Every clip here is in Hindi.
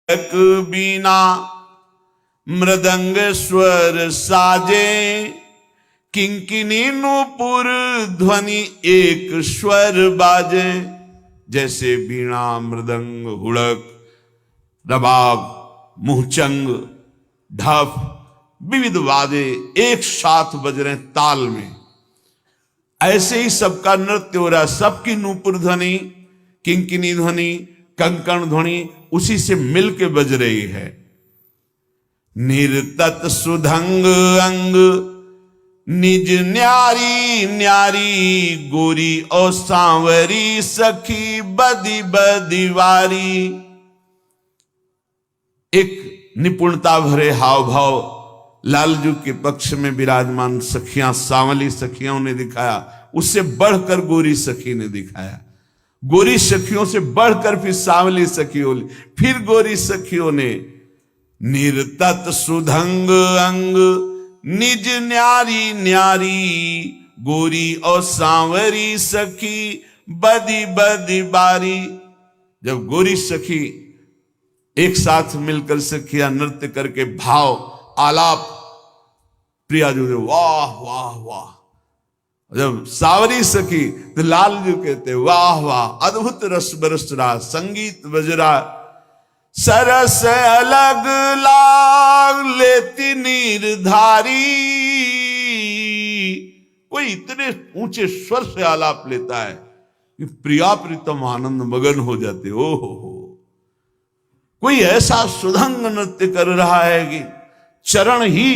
एक बीना मृदंग स्वर साजे, किंकिनी नूपुर ध्वनि एक स्वर बाजे। जैसे बीणा, मृदंग, हुड़क, रबाब, मुहचंग, ढफ, विविध वाद्य एक साथ बज रहे ताल में, ऐसे ही सबका नृत्य हो रहा है। सबकी नूपुर ध्वनि, किंकिनी ध्वनि, कंकण ध्वनि उसी से मिलके बज रही है। निर्तत सुधंग अंग निज न्यारी न्यारी, गोरी और सांवरी सखी बदी बदीवारी। एक निपुणता भरे हाव भाव लालजू के पक्ष में विराजमान सखियां, सांवली सखियों ने दिखाया, उससे बढ़कर गोरी सखी ने दिखाया। गोरी सखियों से बढ़कर फिर सांवली सखियों, फिर गोरी सखियों ने निर्तत सुधंग अंग निज न्यारी न्यारी, गोरी और सांवरी सखी बदी बदी बारी। जब गोरी सखी एक साथ मिलकर सखियां नृत्य करके भाव आलाप प्रियाजू ने वाह वाह वाह, जब सावरी सखी तो लालजू कहते वाह वाह, अद्भुत रस बरस रहा, संगीत बज रहा, सरस अलग लाग लेती नीरधारी। कोई इतने ऊंचे स्वर से आलाप लेता है कि प्रिया प्रीतम आनंद मगन हो जाते। ओ हो, कोई ऐसा सुधंग नृत्य कर रहा है कि चरण ही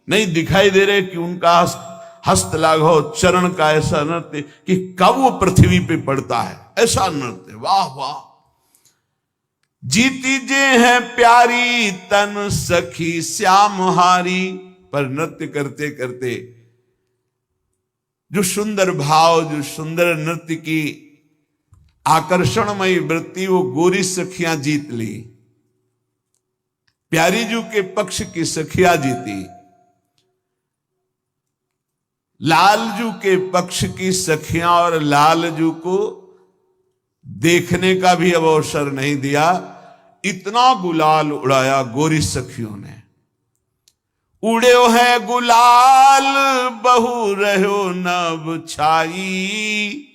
नहीं दिखाई दे रहे कि उनका हस्त लाघव, चरण का ऐसा नृत्य कि कब वो पृथ्वी पे पड़ता है, ऐसा नृत्य। वाह वाह, जीती जे है प्यारी तन सखी श्याम हारी। पर नृत्य करते करते जो सुंदर भाव, जो सुंदर नृत्य की आकर्षणमयी वृत्ति, वो गोरी सखियां जीत ली, प्यारीजू के पक्ष की सखियां जीती। लालजू के पक्ष की सखियां और लालजू को देखने का भी अब अवसर नहीं दिया। इतना गुलाल उड़ाया गोरी सखियों ने। उड़े है गुलाल बहु रहो नभ छाई,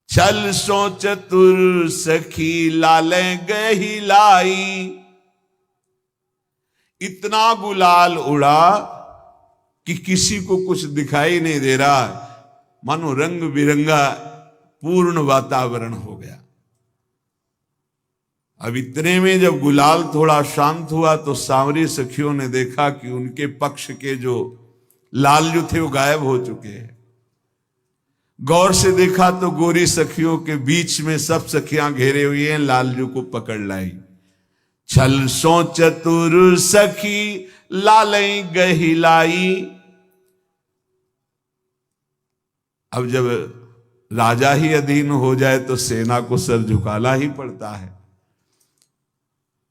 छल सो चतुर सखी लाले गहिलाई। इतना गुलाल उड़ा कि किसी को कुछ दिखाई नहीं दे रहा, मानो रंग बिरंगा पूर्ण वातावरण हो गया। अब इतने में जब गुलाल थोड़ा शांत हुआ तो सांवरी सखियों ने देखा कि उनके पक्ष के जो लालजू थे वो गायब हो चुके हैं। गौर से देखा तो गोरी सखियों के बीच में सब सखियां घेरे हुई हैं, लालजू को पकड़ लाई। छल सो चतुर सखी लालई गहिलाई। अब जब राजा ही अधीन हो जाए तो सेना को सर झुकाना ही पड़ता है।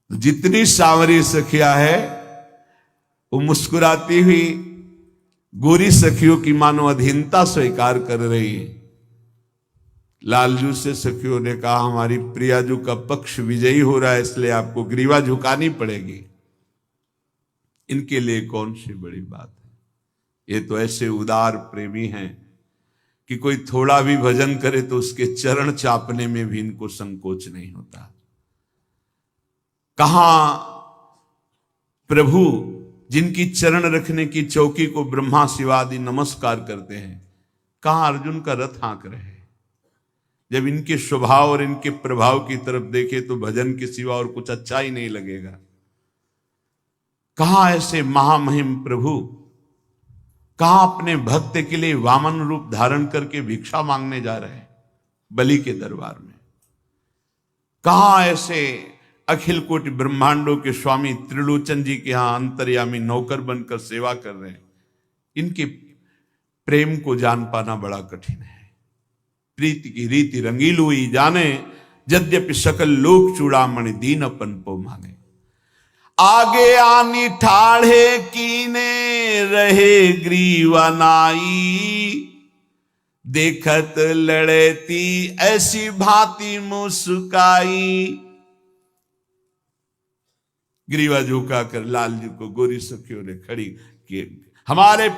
जितनी सांवरी सखियां है वो मुस्कुराती हुई गोरी सखियों की मानो अधीनता स्वीकार कर रही है। लालजू से सखियों ने कहा हमारी प्रियाजू का पक्ष विजयी हो रहा है, इसलिए आपको ग्रीवा झुकानी पड़ेगी। इनके लिए कौन सी बड़ी बात है। ये तो ऐसे उदार प्रेमी हैं कि कोई थोड़ा भी भजन करे तो उसके चरण चापने में भी इनको संकोच नहीं होता। कहां प्रभु जिनकी चरण रखने की चौकी को ब्रह्मा शिवादि नमस्कार करते हैं, कहां अर्जुन का रथ हाँक रहे। जब इनके स्वभाव और इनके प्रभाव की तरफ देखे तो भजन के सिवा और कुछ अच्छा ही नहीं लगेगा। कहां ऐसे महामहिम प्रभु, कहां अपने भक्त के लिए वामन रूप धारण करके भिक्षा मांगने जा रहे हैं बलि के दरबार में। कहां ऐसे अखिल कोटि ब्रह्मांडों के स्वामी त्रिलोचन जी के यहां अंतर्यामी नौकर बनकर सेवा कर रहे हैं। इनके प्रेम को जान पाना बड़ा कठिन है। प्रीति की रीति रंगीलू ही जाने, यद्यपि सकल लोक चूड़ामणि दीन अपन पो मांगे। आगे आनी ठाढ़े कीने रहे ग्रीवा नाई, देखत लड़ेती ऐसी भांति मुस्काई। ग्रीवा झुका कर लाल जी को गोरी सखियों ने खड़ी किए। हमारे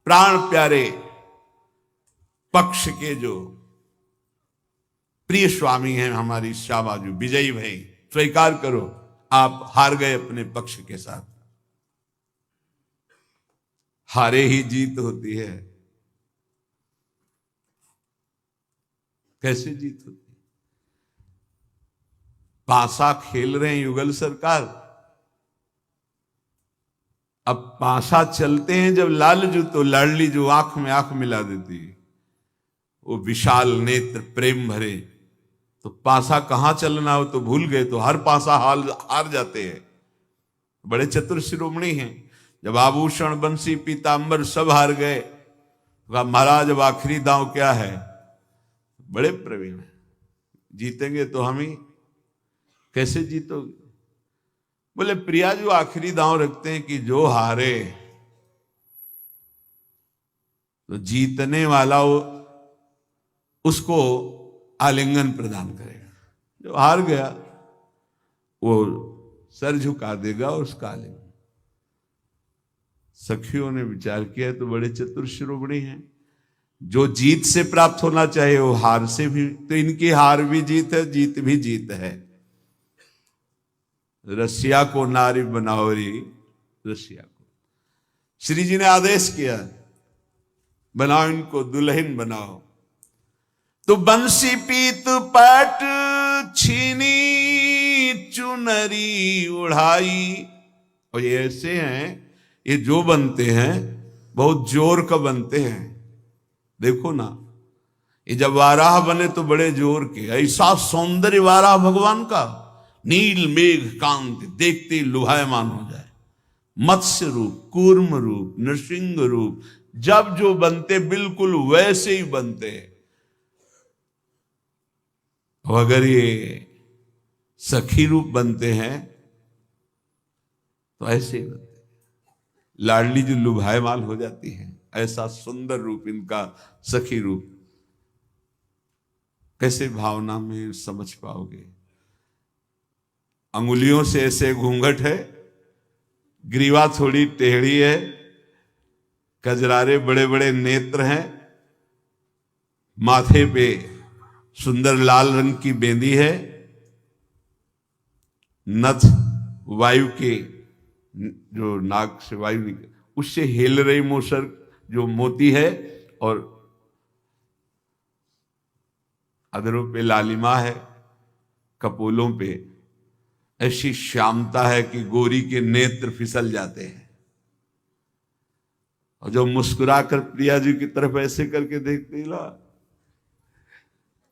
प्राण प्यारे पक्ष के जो प्रिय स्वामी हैं हमारी श्यामाजू विजयी भाई, स्वीकार करो आप हार गए अपने पक्ष के साथ। हारे ही जीत होती है। कैसे जीत होती है? पासा खेल रहे हैं युगल सरकार। अब पासा चलते हैं जब लालजू, तो लाडली जो आंख में आंख मिला देती है, वो विशाल नेत्र प्रेम भरे, तो पासा कहां चलना हो तो भूल गए, तो हर पासा हार जाते हैं। बड़े चतुर शिरोमणि हैं। जब आभूषण बंसी पीतांबर सब हार गए, तो महाराज अब आखिरी दांव क्या है? बड़े प्रवीण हैं, जीतेंगे तो हम ही। कैसे जीतोगे? बोले प्रिया जो आखिरी दांव रखते हैं कि जो हारे तो जीतने वाला उसको आलिंगन प्रदान करेगा, जो हार गया वो सर झुका देगा उसका आलिंगन। सखियों ने विचार किया तो बड़े चतुर शिरोमणि हैं। जो जीत से प्राप्त होना चाहिए वो हार से भी, तो इनकी हार भी जीत है, जीत भी जीत है। रसिया को नारी बनाओ रे, रसिया को श्री जी ने आदेश किया बनाओ, इनको दुल्हन बनाओ। तो बंसी पीत पट छीनी चुनरी उड़ाई। और ये ऐसे हैं, ये जो बनते हैं बहुत जोर का बनते हैं। देखो ना, ये जब वाराह बने तो बड़े जोर के, ऐसा सौंदर्य वाराह भगवान का, नील मेघ कांति देखते ही लुभायमान हो जाए। मत्स्य रूप, कूर्म रूप, नृसिंह रूप, जब जो बनते बिल्कुल वैसे ही बनते हैं। और अगर ये सखी रूप बनते हैं तो ऐसे ही बनते हैं। लाडली जो लुभायमान हो जाती है, ऐसा सुंदर रूप इनका सखी रूप। कैसे भावना में समझ पाओगे? अंगुलियों से ऐसे घूंघट है, ग्रीवा थोड़ी टेढ़ी है, कजरारे बड़े बड़े नेत्र हैं, माथे पे सुंदर लाल रंग की बेंदी है, नथ वायु के जो नाक से वायु उससे हिल रही मोसर जो मोती है, और अधरों पे लालिमा है, कपोलों पे ऐसी श्यामता है कि गोरी के नेत्र फिसल जाते हैं। और जो मुस्कुराकर प्रिया जी की तरफ ऐसे करके देखती ला,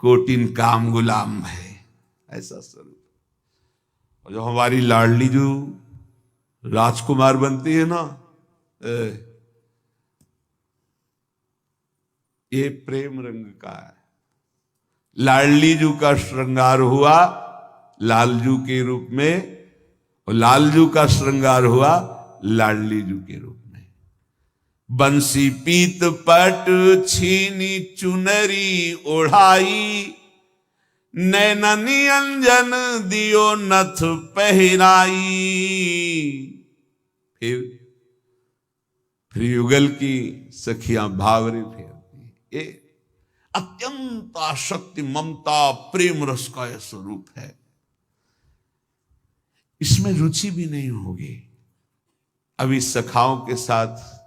कोटिन काम गुलाम है, ऐसा स्वरूप। और जो हमारी लाडली जो राजकुमार बनती है ना, ये प्रेम रंग का है। लाडली जू का श्रृंगार हुआ लालजू के रूप में, और लालजू का श्रृंगार हुआ लाडली जू के रूप में। बंसी पीत पट छीनी चुनरी ओढ़ाई, नैननी अंजन दियो नथ पहनाई। फिर युगल की सखियां भावरे फेरती। ये अत्यंत आसक्ति, ममता, प्रेम रस का यह स्वरूप है। इसमें रुचि भी नहीं होगी। अभी सखाओं के साथ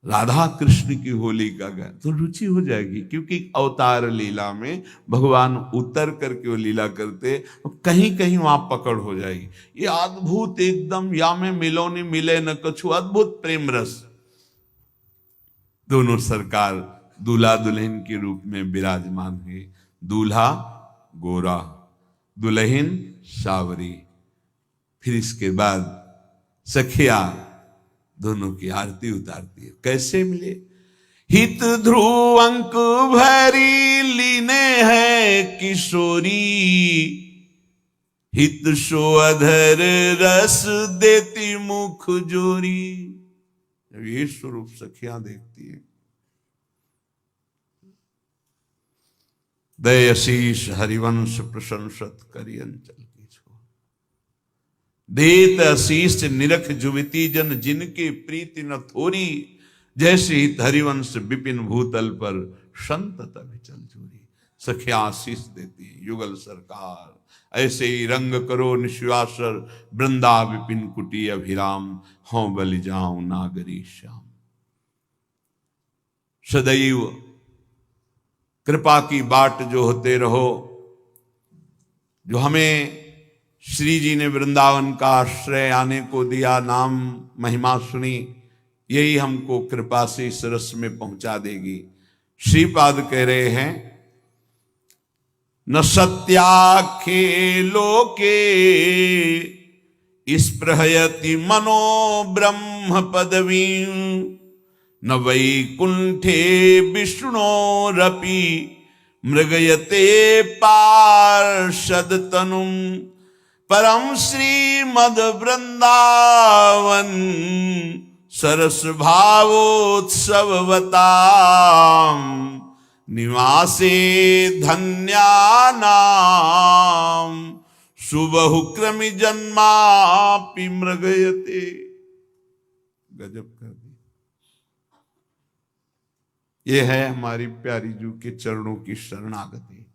राधा कृष्ण की होली का गायन तो रुचि हो जाएगी, क्योंकि अवतार लीला में भगवान उतर करके वो लीला करते, तो कहीं कहीं वहां पकड़ हो जाएगी। ये अद्भुत एकदम, या में मिलो नहीं मिले न कछु, अद्भुत प्रेम रस। दोनों सरकार दूल्हा दुल्हन के रूप में विराजमान है। दूल्हा गोरा, दुल्हन सावरी। फिर इसके बाद सखिया दोनों की आरती उतारती है। कैसे मिले? हित ध्रुव अंक भरी लीने है किशोरी, हित शोअधर रस देती मुख जोरी। ये स्वरूप सखियां देखती है। दयशीष हरिवंश प्रशंसत करी अंचल की छोर। देत अशीष निरख जुविती जन, जिनके प्रीति न थोरी, जैसे ही हरिवंश विपिन भूतल पर संत तब चल चूरी। सखिया आशीष देती है, युगल सरकार ऐसे ही रंग करो निश्वासर, वृंदा विपिन कुटी अभिराम, हों बलि जाऊं नागरी श्याम। सदैव कृपा की बाट जो होते रहो, जो हमें श्री जी ने वृंदावन का आश्रय आने को दिया, नाम महिमा सुनी, यही हमको कृपा से इस रस में पहुंचा देगी। श्रीपाद कह रहे हैं, न सत्याखे लोके स्पृहयति मनो ब्रह्म पदवी, न वैकुंठे विष्णोरपि मृगयते पार्षद तनुम, परम श्रीमद वृंदावन सरस भावोत्सववताम, निवासे धन्यानाम सुबहुक्रमि जन्मापि मृगयते। गजब कर दी। ये है हमारी प्यारी जू के चरणों की शरणागति।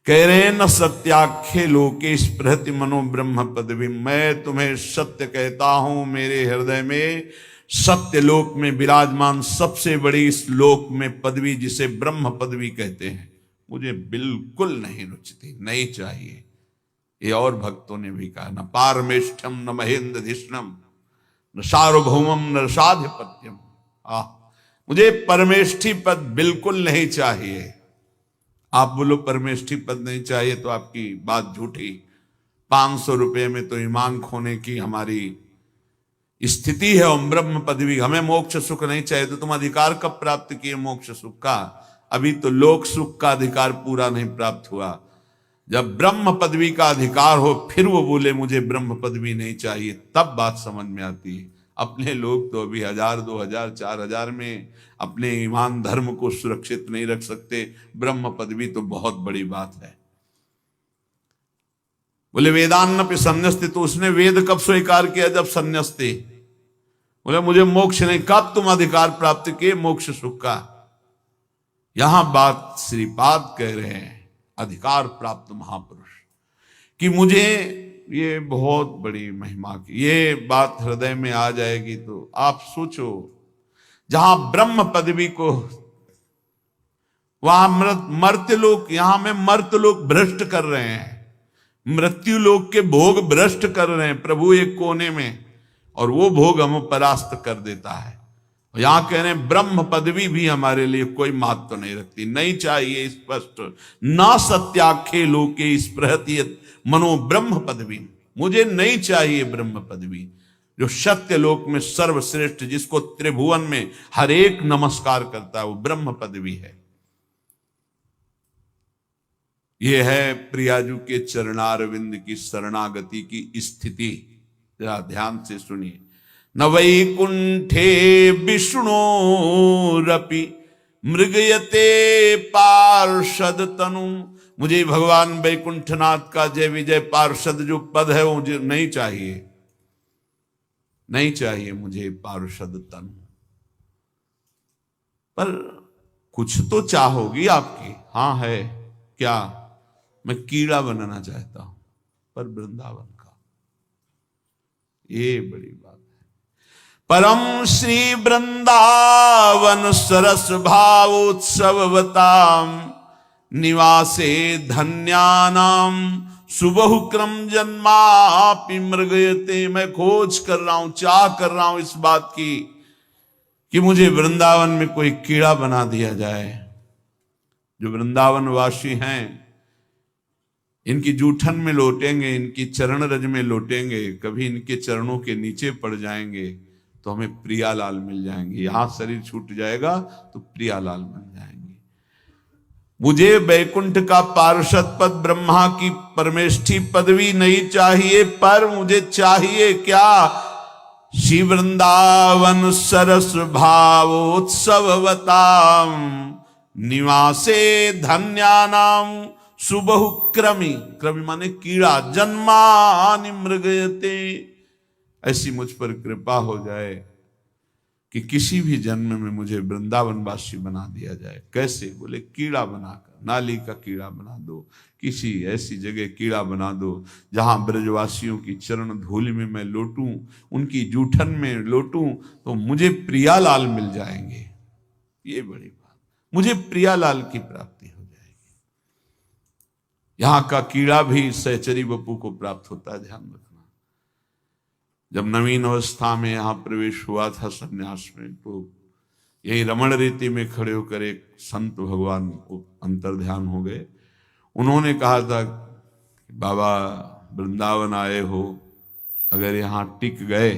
कह रहे न सत्याख्ये लोके स्पृहति मनो ब्रह्म पदवी, मैं तुम्हें सत्य कहता हूं, मेरे हृदय में सत्य लोक में विराजमान सबसे बड़ी इस लोक में पदवी, जिसे ब्रह्म पदवी कहते हैं, मुझे बिल्कुल नहीं रुचती, नहीं चाहिए। ये और भक्तों ने भी कहा, न पारमेष्ठम न महेंद्र धिष्णम न सार्वभौमम न साधिपत्यम। मुझे परमेष्ठी पद बिल्कुल नहीं चाहिए। आप बोलो परमेष्ठी पद नहीं चाहिए तो आपकी बात झूठी। 500 रुपये में तो ईमान खोने की हमारी स्थिति है। और ब्रह्म पदवी, हमें मोक्ष सुख नहीं चाहिए, तो तुम अधिकार कब प्राप्त किए मोक्ष सुख का? अभी तो लोक सुख का अधिकार पूरा नहीं प्राप्त हुआ। जब ब्रह्म पदवी का अधिकार हो फिर वो बोले मुझे ब्रह्म पदवी नहीं चाहिए, तब बात समझ में आती है। अपने लोग तो अभी 1000, 2000, 4000 में अपने ईमान धर्म को सुरक्षित नहीं रख सकते, ब्रह्म पदवी तो बहुत बड़ी बात है। बोले वेदान्न पे संन्यास्ते, तो उसने वेद कब स्वीकार किया? जब संन्यास्ते। बोले मुझे मोक्ष नहीं, कब तुम अधिकार प्राप्त किए मोक्ष सुख का? यहां बात श्रीपाद कह रहे हैं, अधिकार प्राप्त महापुरुष कि मुझे ये बहुत बड़ी महिमा की ये बात हृदय में आ जाएगी तो आप सोचो, जहां ब्रह्म पदवी को वहां मर्त्यलोक, यहां में मर्त्यलोक भ्रष्ट कर रहे हैं, मृत्यु लोक के भोग भ्रष्ट कर रहे हैं प्रभु एक कोने में, और वो भोग हम परास्त कर देता है। यहां कह रहे हैं ब्रह्म पदवी भी हमारे लिए कोई महत्व नहीं रखती, नहीं चाहिए। स्पष्ट, ना सत्याख्ये लोके स्पृहति मनो ब्रह्म पदवी, मुझे नहीं चाहिए ब्रह्म पदवी। जो सत्य लोक में सर्वश्रेष्ठ, जिसको त्रिभुवन में हर एक नमस्कार करता है, वो ब्रह्म पदवी है। ये है प्रियाजू के चरणारविंद की शरणागति की स्थिति। जरा ध्यान से सुनिए। न वैकुंठे विष्णोरपि मृगयते पार्षद तनु, मुझे भगवान वैकुंठनाथ का जय विजय पार्षद जो पद है वो मुझे नहीं चाहिए, नहीं चाहिए मुझे पार्षद तनु। पर कुछ तो चाहोगी आपकी। हाँ है, क्या? मैं कीड़ा बनाना चाहता हूं, पर वृंदावन का। ये बड़ी बात है। परम श्री वृंदावन सरस भावोत्सववताम, निवासे धन्यानाम सुबहुक्रम जन्मापि मृगयते। मैं खोज कर रहा हूं, चाह कर रहा हूं इस बात की कि मुझे वृंदावन में कोई कीड़ा बना दिया जाए। जो वृंदावन वासी हैं, इनकी जूठन में लौटेंगे, इनकी चरण रज में लौटेंगे, कभी इनके चरणों के नीचे पड़ जाएंगे तो हमें प्रियालाल मिल जाएंगे। यहां शरीर छूट जाएगा तो प्रियालाल बन जाएंगे। मुझे वैकुंठ का पार्षद पद, ब्रह्मा की परमेष्ठी पदवी नहीं चाहिए, पर मुझे चाहिए क्या? श्री वृंदावन सरस भावोत्सववताम, निवासे धन्यानाम सुबहु क्रमी, क्रमी माने कीड़ा, जन्मानि मृगयते, ऐसी मुझ पर कृपा हो जाए कि किसी भी जन्म में मुझे वृंदावनवासी बना दिया जाए। कैसे? बोले कीड़ा बनाकर, नाली का कीड़ा बना दो, किसी ऐसी जगह कीड़ा बना दो जहां ब्रजवासियों की चरण धूलि में मैं लोटूं, उनकी जूठन में लोटूं, तो मुझे प्रियालाल मिल जाएंगे। ये बड़ी बात, मुझे प्रियालाल की प्राप्ति हो जाएगी। यहां का कीड़ा भी सहचरी बपू को प्राप्त होता है, ध्यान रखना। जब नवीन अवस्था में यहां प्रवेश हुआ था सन्यास में, तो यही रमण रीति में खड़े होकर एक संत भगवान को अंतर्ध्यान हो गए। उन्होंने कहा था, बाबा वृंदावन आए हो, अगर यहाँ टिक गए,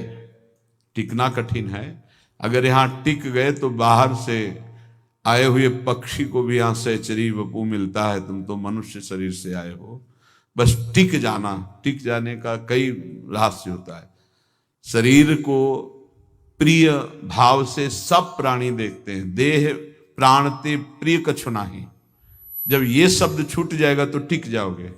टिकना कठिन है, अगर यहाँ टिक गए तो बाहर से आए हुए पक्षी को भी यहाँ सहचरी वपू मिलता है, तुम तो मनुष्य शरीर से आए हो, बस टिक जाना। टिक जाने का कई रहस्य होता है। शरीर को प्रिय भाव से सब प्राणी देखते हैं, देह प्राणते प्रिय कछु नाही। जब ये शब्द छूट जाएगा तो टिक जाओगे।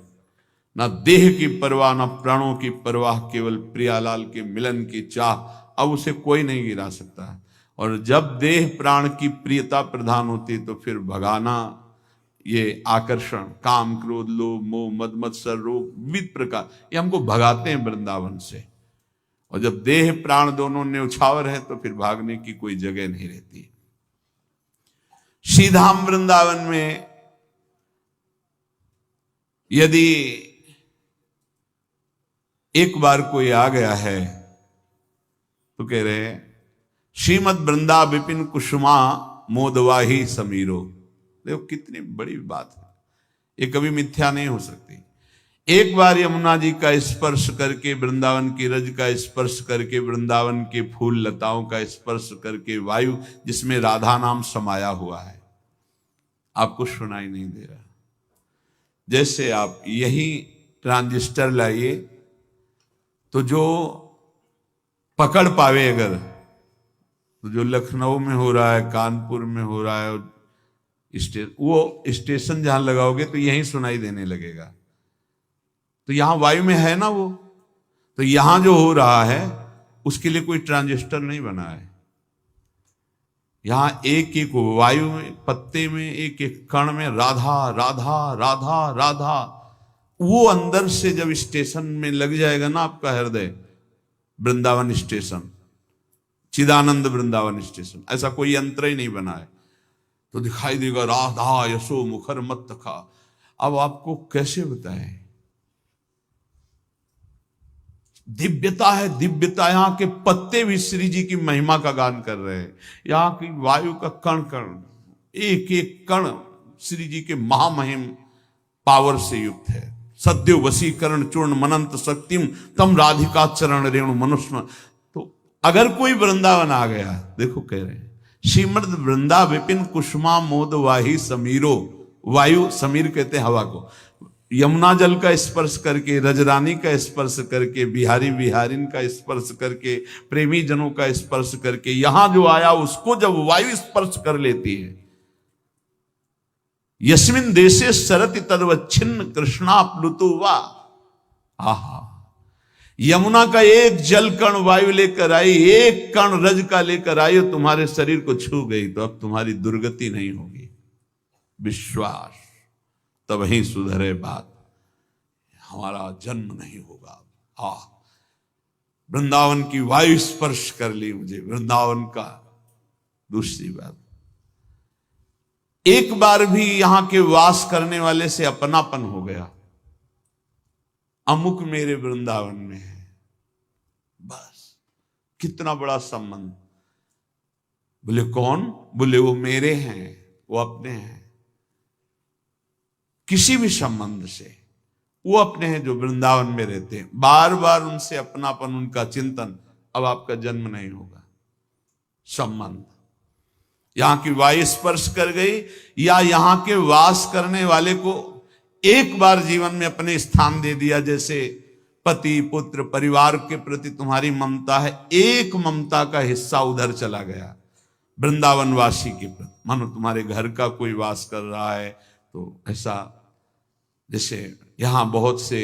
ना देह की परवाह, ना प्राणों की परवाह, केवल प्रियालाल के मिलन की चाह, अब उसे कोई नहीं गिरा सकता। और जब देह प्राण की प्रियता प्रधान होती तो फिर भगाना, ये आकर्षण, काम क्रोध लोभ मोह मद मत्सर रोग विविध प्रकार, ये हमको भगाते हैं वृंदावन से। और जब देह प्राण दोनों न्यौछावर है तो फिर भागने की कोई जगह नहीं रहती। श्रीधाम वृंदावन में यदि एक बार कोई आ गया है तो कह रहे हैं, श्रीमद वृंदा विपिन कुसुमा मोदवाही समीरो। देखो कितनी बड़ी बात है, ये कभी मिथ्या नहीं हो सकती। एक बार यमुना जी का स्पर्श करके, वृंदावन की रज का स्पर्श करके, वृंदावन के फूल लताओं का स्पर्श करके, वायु जिसमें राधा नाम समाया हुआ है, आपको सुनाई नहीं दे रहा। जैसे आप यही ट्रांजिस्टर लाइए तो जो पकड़ पावे अगर, तो जो लखनऊ में हो रहा है, कानपुर में हो रहा है, वो स्टेशन जहां लगाओगे तो यहीं सुनाई देने लगेगा। तो यहां वायु में है ना वो, तो यहां जो हो रहा है उसके लिए कोई ट्रांजिस्टर नहीं बना है। यहां एक एक वायु में, पत्ते में, एक एक कण में राधा राधा राधा राधा। वो अंदर से जब स्टेशन में लग जाएगा ना आपका हृदय, वृंदावन स्टेशन, चिदानंद वृंदावन स्टेशन, ऐसा कोई यंत्र ही नहीं बना है, तो दिखाई देगा राधा यशो मुखर मत खा। अब आपको कैसे बताएं, दिव्यता है, दिव्यता। यहाँ के पत्ते भी श्री जी की महिमा का गान कर रहे हैं। यहाँ की वायु का कण कण, एक एक कण श्री जी के महामहिम पावर से युक्त है। सद्यो वशीकरण चूर्ण मनंत शक्तिम तम राधिका चरण रेणु मनुष्य। तो अगर कोई वृंदावन आ गया, देखो कह रहे हैं, श्रीमद वृंदा विपिन कुसुमा मोद वाही समीरो। वायु, समीर कहते हैं हवा को। यमुना जल का स्पर्श करके, रजरानी का स्पर्श करके, बिहारी बिहारिन का स्पर्श करके, प्रेमी जनों का स्पर्श करके, यहां जो आया उसको जब वायु स्पर्श कर लेती है, यस्मिन देशे सरति तद्वच्छिन्न कृष्णा प्लुतो वा। आहा, यमुना का एक जल कण वायु लेकर आई, एक कण रज का लेकर आई, तुम्हारे शरीर को छू गई तो अब तुम्हारी दुर्गति नहीं होगी। विश्वास, तब ही सुधरे बात, हमारा जन्म नहीं होगा। हा, वृंदावन की वायु स्पर्श कर ली मुझे, वृंदावन का। दूसरी बात, एक बार भी यहां के वास करने वाले से अपनापन हो गया, अमुक मेरे वृंदावन में है, बस कितना बड़ा संबंध। बोले कौन? बोले वो मेरे हैं, वो अपने हैं। किसी भी संबंध से वो अपने हैं जो वृंदावन में रहते हैं। बार बार उनसे अपनापन, उनका चिंतन, अब आपका जन्म नहीं होगा। संबंध, यहां की वायु स्पर्श कर गई, या यहां के वास करने वाले को एक बार जीवन में अपने स्थान दे दिया। जैसे पति पुत्र परिवार के प्रति तुम्हारी ममता है, एक ममता का हिस्सा उधर चला गया वृंदावनवासी के प्रति। मानो तुम्हारे घर का कोई वास कर रहा है, तो ऐसा जैसे यहां बहुत से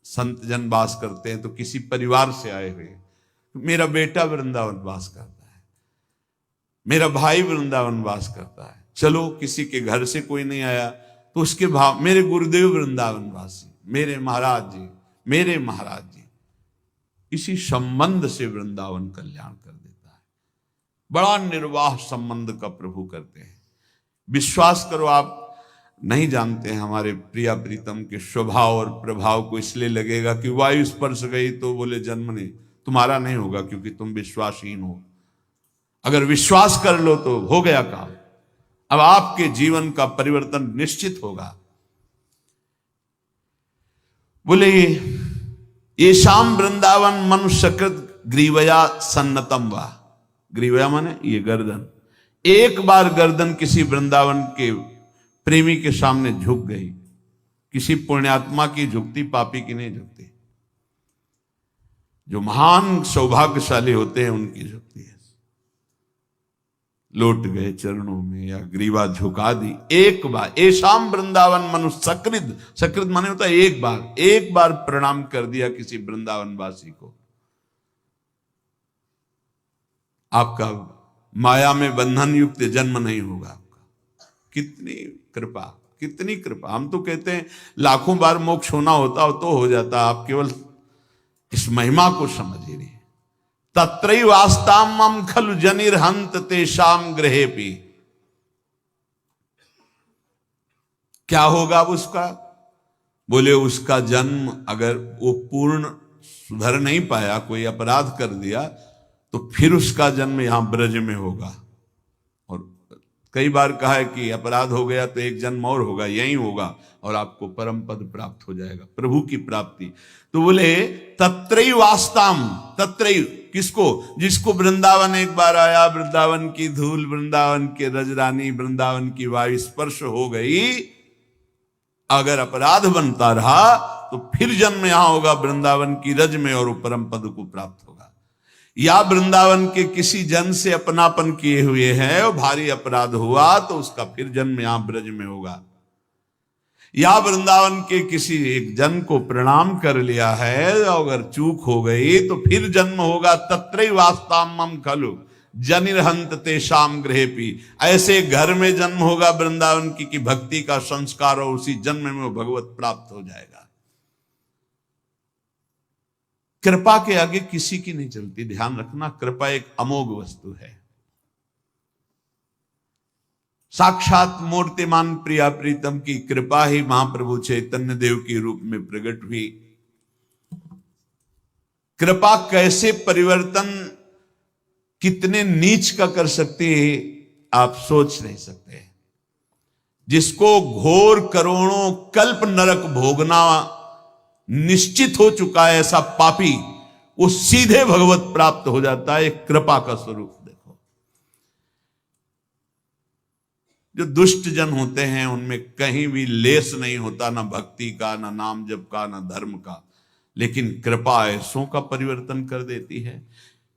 संत जन वास करते हैं, तो किसी परिवार से आए हुए, मेरा बेटा वृंदावन वास करता है, मेरा भाई वृंदावन वास करता है, चलो किसी के घर से कोई नहीं आया तो उसके भाव, मेरे गुरुदेव वृंदावन वासी, मेरे महाराज जी, मेरे महाराज जी, इसी संबंध से वृंदावन कल्याण कर देता है। बड़ा निर्वाह संबंध का प्रभु करते हैं। विश्वास करो, आप नहीं जानते हैं हमारे प्रिया प्रीतम के स्वभाव और प्रभाव को। इसलिए लगेगा कि वायु स्पर्श गई तो बोले जन्म नहीं, तुम्हारा नहीं होगा क्योंकि तुम विश्वासहीन हो। अगर विश्वास कर लो तो हो गया काम। अब आपके जीवन का परिवर्तन निश्चित होगा। बोले ये शाम वृंदावन मनुष्यकृत ग्रीवया सन्नतम वा। ग्रीवया माने ये गर्दन। एक बार गर्दन किसी वृंदावन के प्रेमी के सामने झुक गई, किसी पुण्यात्मा की झुकती, पापी की नहीं झुकती। जो महान सौभाग्यशाली होते हैं उनकी झुकती है। लौट गए चरणों में या ग्रीवा झुका दी एक बार। ए शाम वृंदावन मनुष्य सकृत, सकृत माने होता है एक बार प्रणाम कर दिया किसी वृंदावन वासी को, आपका माया में बंधन युक्त जन्म नहीं होगा आपका। कितनी कृपा, कितनी कृपा। हम तो कहते हैं लाखों बार मोक्ष होना होता तो हो जाता, आप केवल इस महिमा को समझिए नहीं। तत्रैव आस्तामं खलु जनिर्हंत तेषाम गृहेपि। क्या होगा उसका? बोले उसका जन्म, अगर वो पूर्ण सुधर नहीं पाया, कोई अपराध कर दिया, तो फिर उसका जन्म यहां ब्रज में होगा। और कई बार कहा है कि अपराध हो गया तो एक जन्म और होगा, यही होगा और आपको परम पद प्राप्त हो जाएगा, प्रभु की प्राप्ति। तो बोले तत्रैव आस्ताम, तत्रैव किसको? जिसको वृंदावन एक बार आया, वृंदावन की धूल, वृंदावन के रजरानी, वृंदावन की वायु स्पर्श हो गई, अगर अपराध बनता रहा तो फिर जन्म यहां होगा वृंदावन की रज में और परम पद को प्राप्त होगा। या वृंदावन के किसी जन से अपनापन किए हुए है और भारी अपराध हुआ तो उसका फिर जन्म यहां ब्रज में होगा। या वृंदावन के किसी एक जन को प्रणाम कर लिया है, अगर चूक हो गई तो फिर जन्म होगा। तत्रैव आस्तामं खलु जनिर्हंत तेषाम गृहेपि। ऐसे घर में जन्म होगा वृंदावन की कि भक्ति का संस्कार और उसी जन्म में वो भगवत प्राप्त हो जाएगा। कृपा के आगे किसी की नहीं चलती, ध्यान रखना। कृपा एक अमोघ वस्तु है। साक्षात मूर्तिमान प्रिया प्रीतम की कृपा ही महाप्रभु चैतन्य देव के रूप में प्रकट हुई। कृपा कैसे परिवर्तन कितने नीच का कर सकती है आप सोच नहीं सकते। जिसको घोर करोड़ों कल्प नरक भोगना निश्चित हो चुका है, ऐसा पापी, वो सीधे भगवत प्राप्त हो जाता है। कृपा का स्वरूप देखो। जो दुष्ट जन होते हैं उनमें कहीं भी लेस नहीं होता, ना भक्ति का, ना नाम जप का, ना धर्म का। लेकिन कृपा ऐसों का परिवर्तन कर देती है।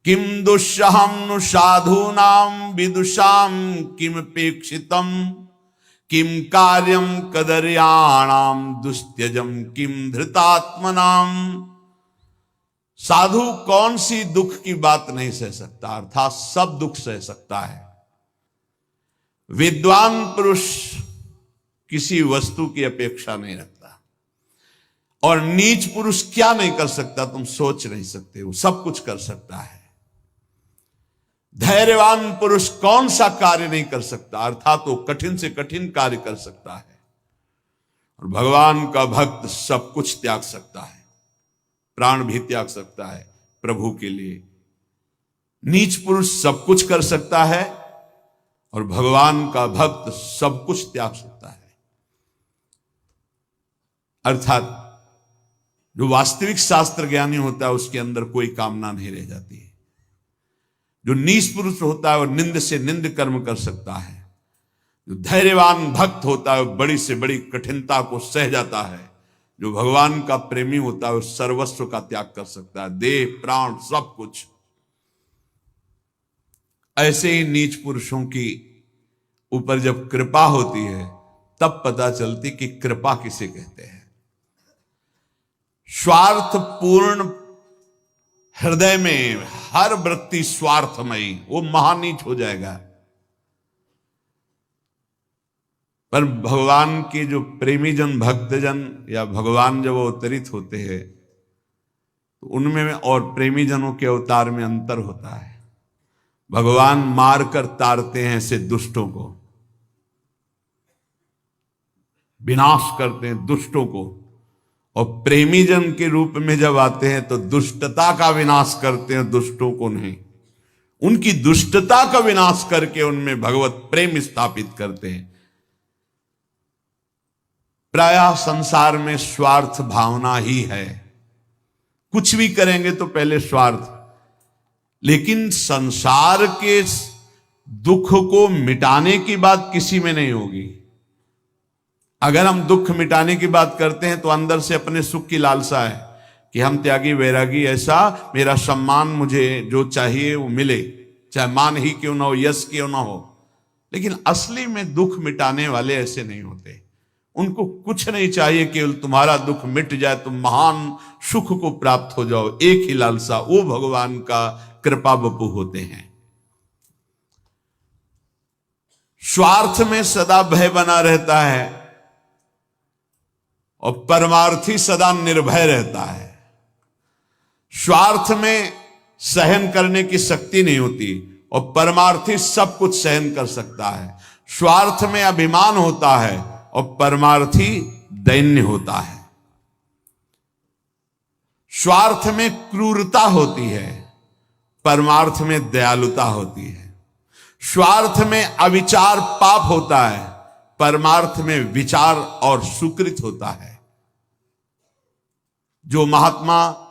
किम दुष्हम नु साधूनाम विदुषाम किम पेक्षितम किम कार्यम कदर्याणाम दुस्त्यजम किम धृतात्मनाम। साधु कौन सी दुख की बात नहीं सह सकता, अर्थात सब दुख सह सकता है। विद्वान पुरुष किसी वस्तु की अपेक्षा नहीं रखता, और नीच पुरुष क्या नहीं कर सकता तुम सोच नहीं सकते, वो सब कुछ कर सकता है। धैर्यवान पुरुष कौन सा कार्य नहीं कर सकता, अर्थात वो कठिन से कठिन कार्य कर सकता है। और भगवान का भक्त सब कुछ त्याग सकता है, प्राण भी त्याग सकता है प्रभु के लिए। नीच पुरुष सब कुछ कर सकता है और भगवान का भक्त सब कुछ त्याग सकता है। अर्थात जो वास्तविक शास्त्र ज्ञानी होता है उसके अंदर कोई कामना नहीं रह जाती है। जो नीच पुरुष होता है वो निंद से निंद कर्म कर सकता है। जो धैर्यवान भक्त होता है वो बड़ी से बड़ी कठिनता को सह जाता है। जो भगवान का प्रेमी होता है वो सर्वस्व का त्याग कर सकता है, देह प्राण सब कुछ। ऐसे ही नीच पुरुषों की ऊपर जब कृपा होती है तब पता चलती कि कृपा किसे कहते हैं। स्वार्थपूर्ण हृदय में हर वृत्ति स्वार्थमयी, वो महानीच हो जाएगा। पर भगवान के जो प्रेमी जन, भक्तजन या भगवान जब अवतरित होते हैं तो उनमें और प्रेमी जनों के अवतार में अंतर होता है। भगवान मार कर तारते हैं ऐसे दुष्टों को, विनाश करते हैं दुष्टों को, और प्रेमी जन के रूप में जब आते हैं तो दुष्टता का विनाश करते हैं, दुष्टों को नहीं। उनकी दुष्टता का विनाश करके उनमें भगवत प्रेम स्थापित करते हैं। प्रायः संसार में स्वार्थ भावना ही है, कुछ भी करेंगे तो पहले स्वार्थ। लेकिन संसार के दुख को मिटाने की बात किसी में नहीं होगी। अगर हम दुख मिटाने की बात करते हैं तो अंदर से अपने सुख की लालसा है कि हम त्यागी वैरागी, ऐसा मेरा सम्मान, मुझे जो चाहिए वो मिले, चाहे मान ही क्यों ना हो, यश क्यों ना हो। लेकिन असली में दुख मिटाने वाले ऐसे नहीं होते। उनको कुछ नहीं चाहिए, केवल तुम्हारा दुख मिट जाए, तुम महान सुख को प्राप्त हो जाओ, एक ही लालसा। वो भगवान का कृपा बपू होते हैं। स्वार्थ में सदा भय बना रहता है और परमार्थी सदा निर्भय रहता है। स्वार्थ में सहन करने की शक्ति नहीं होती और परमार्थी सब कुछ सहन कर सकता है। स्वार्थ में अभिमान होता है और परमार्थी दैन्य होता है। स्वार्थ में क्रूरता होती है, परमार्थ में दयालुता होती है। स्वार्थ में अविचार पाप होता है, परमार्थ में विचार और सुकृत होता है। जो महात्मा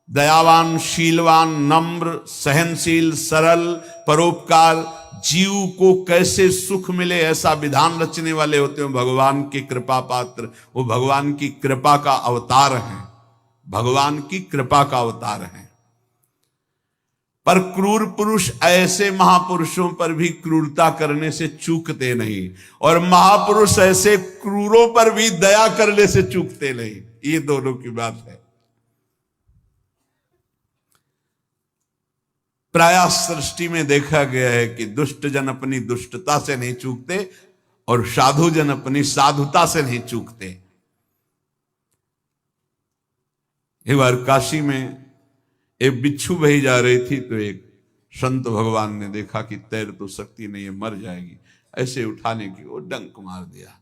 दयावान, शीलवान, नम्र, सहनशील, सरल, परोपकार, जीव को कैसे सुख मिले ऐसा विधान रचने वाले होते हैं, भगवान के कृपा पात्र। वो भगवान की कृपा का अवतार हैं, भगवान की कृपा का अवतार हैं। पर क्रूर पुरुष ऐसे महापुरुषों पर भी क्रूरता करने से चूकते नहीं, और महापुरुष ऐसे क्रूरों पर भी दया करने से चूकते नहीं। ये दोनों की बात है। प्रायः सृष्टि में देखा गया है कि दुष्ट जन अपनी दुष्टता से नहीं चूकते और साधु जन अपनी साधुता से नहीं चूकते। एक बार काशी में एक बिच्छू बही जा रही थी तो एक संत भगवान ने देखा कि तैर तो सकती नहीं है, मर जाएगी, ऐसे उठाने की वो डंक मार दिया।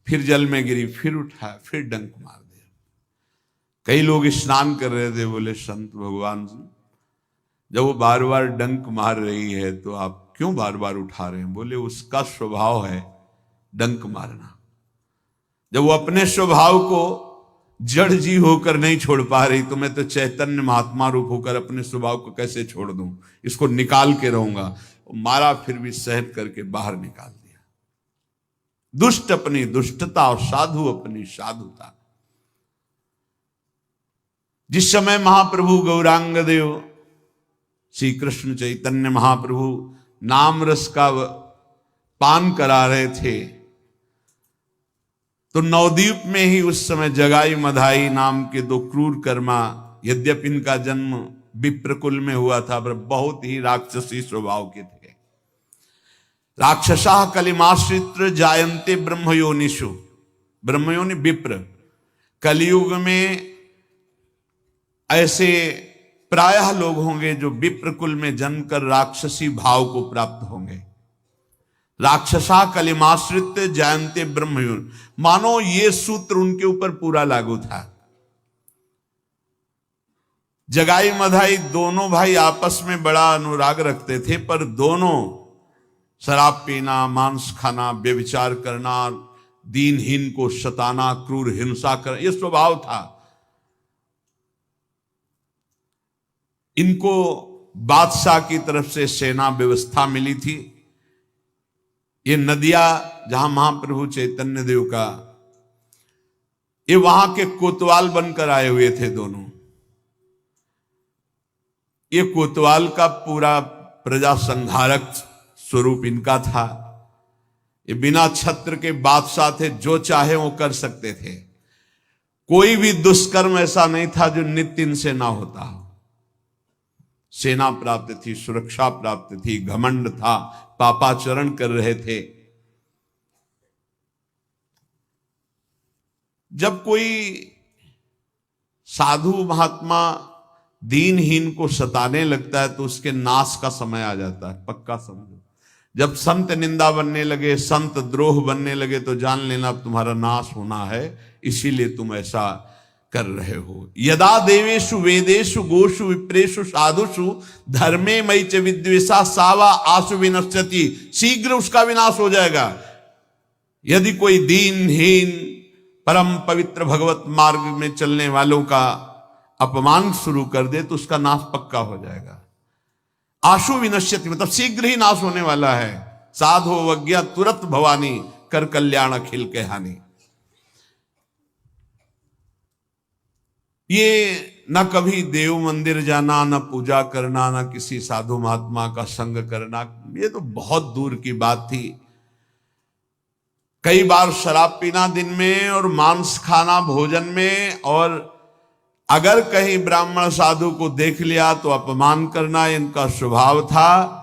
फिर जल में गिरी, फिर उठाया, फिर डंक मार दिया। कई लोग स्नान कर रहे थे, बोले संत भगवान जब वो बार बार डंक मार रही है तो आप क्यों बार बार उठा रहे हैं? बोले उसका स्वभाव है डंक मारना। जब वो अपने स्वभाव को जड़ जी होकर नहीं छोड़ पा रही तो मैं तो चैतन्य महात्मा रूप होकर अपने स्वभाव को कैसे छोड़ दूं? इसको निकाल के रहूंगा। मारा, फिर भी सहन करके बाहर निकाल दिया। दुष्ट अपनी दुष्टता और साधु अपनी साधुता। जिस समय महाप्रभु गौरांग देव श्री कृष्ण चैतन्य महाप्रभु नाम रस का पान करा रहे थे तो नवद्वीप में ही उस समय जगाई मधाई नाम के दो क्रूर कर्मा, यद्यपि इनका जन्म विप्रकुल में हुआ था पर बहुत ही राक्षसी स्वभाव के थे। राक्षसा कलिमाश्रित जायन्ते ब्रह्मयोनिषु, ब्रह्मयोनि विप्र। कलियुग में ऐसे प्रायः लोग होंगे जो विप्रकुल में जन्मकर राक्षसी भाव को प्राप्त होंगे। राक्षसा कलिमाश्रित जायन्ते ब्रह्मयोनि, मानो ये सूत्र उनके ऊपर पूरा लागू था। जगाई मधाई दोनों भाई आपस में बड़ा अनुराग रखते थे, पर दोनों शराब पीना, मांस खाना, व्यभिचार करना, दीनहीन को सताना, क्रूर हिंसा करना, यह स्वभाव था। इनको बादशाह की तरफ से सेना व्यवस्था मिली थी। ये नदियां जहां महाप्रभु चैतन्य देव का, ये वहां के कोतवाल बनकर आए हुए थे दोनों। ये कोतवाल का पूरा प्रजा संहारक स्वरूप इनका था। ये बिना छत्र के बादशाह थे, जो चाहे वो कर सकते थे। कोई भी दुष्कर्म ऐसा नहीं था जो नित्य इनसे ना होता हो। सेना प्राप्त थी, सुरक्षा प्राप्त थी, घमंड था, पापाचरण कर रहे थे। जब कोई साधु महात्मा दीनहीन को सताने लगता है तो उसके नाश का समय आ जाता है, पक्का समझो। जब संत निंदा बनने लगे, संत द्रोह बनने लगे, तो जान लेना अब तुम्हारा नाश होना है, इसीलिए तुम ऐसा कर रहे हो। यदा देवेषु वेदेषु गोषु विप्रेषु साधुषु धर्मे मयि च विद्वेषा सावा आसु विनश्यति, शीघ्र उसका विनाश हो जाएगा। यदि कोई दीनहीन परम पवित्र भगवत मार्ग में चलने वालों का अपमान शुरू कर दे तो उसका नाश पक्का हो जाएगा। आशु विनश्यति मतलब शीघ्र ही नाश होने वाला है। साधो वज्ञा तुरत भवानी, कर कल्याण अखिल के हानि। ये न कभी देव मंदिर जाना, न पूजा करना, न किसी साधु महात्मा का संग करना, ये तो बहुत दूर की बात थी। कई बार शराब पीना दिन में और मांस खाना भोजन में, और अगर कहीं ब्राह्मण साधु को देख लिया तो अपमान करना इनका स्वभाव था।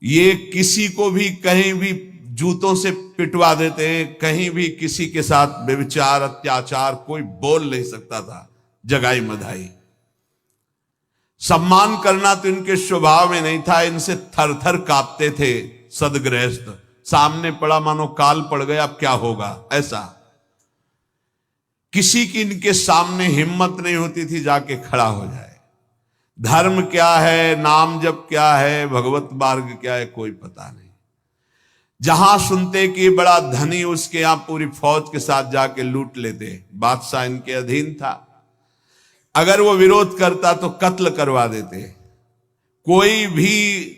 ये किसी को भी कहीं भी जूतों से पिटवा देते, कहीं भी किसी के साथ व्यभिचार अत्याचार कोई बोल नहीं सकता था, जगाई मधाई। सम्मान करना तो इनके स्वभाव में नहीं था, इनसे थर थर कांपते थे सदगृहस्थ। सामने पड़ा मानो काल पड़ गया, अब क्या होगा, ऐसा। किसी की इनके सामने हिम्मत नहीं होती थी जाके खड़ा हो जाए। धर्म क्या है, नाम जप क्या है, भगवत मार्ग क्या है, कोई पता नहीं। जहां सुनते कि बड़ा धनी, उसके यहां पूरी फौज के साथ जाके लूट लेते। बादशाह इनके अधीन था, अगर वो विरोध करता तो कत्ल करवा देते। कोई भी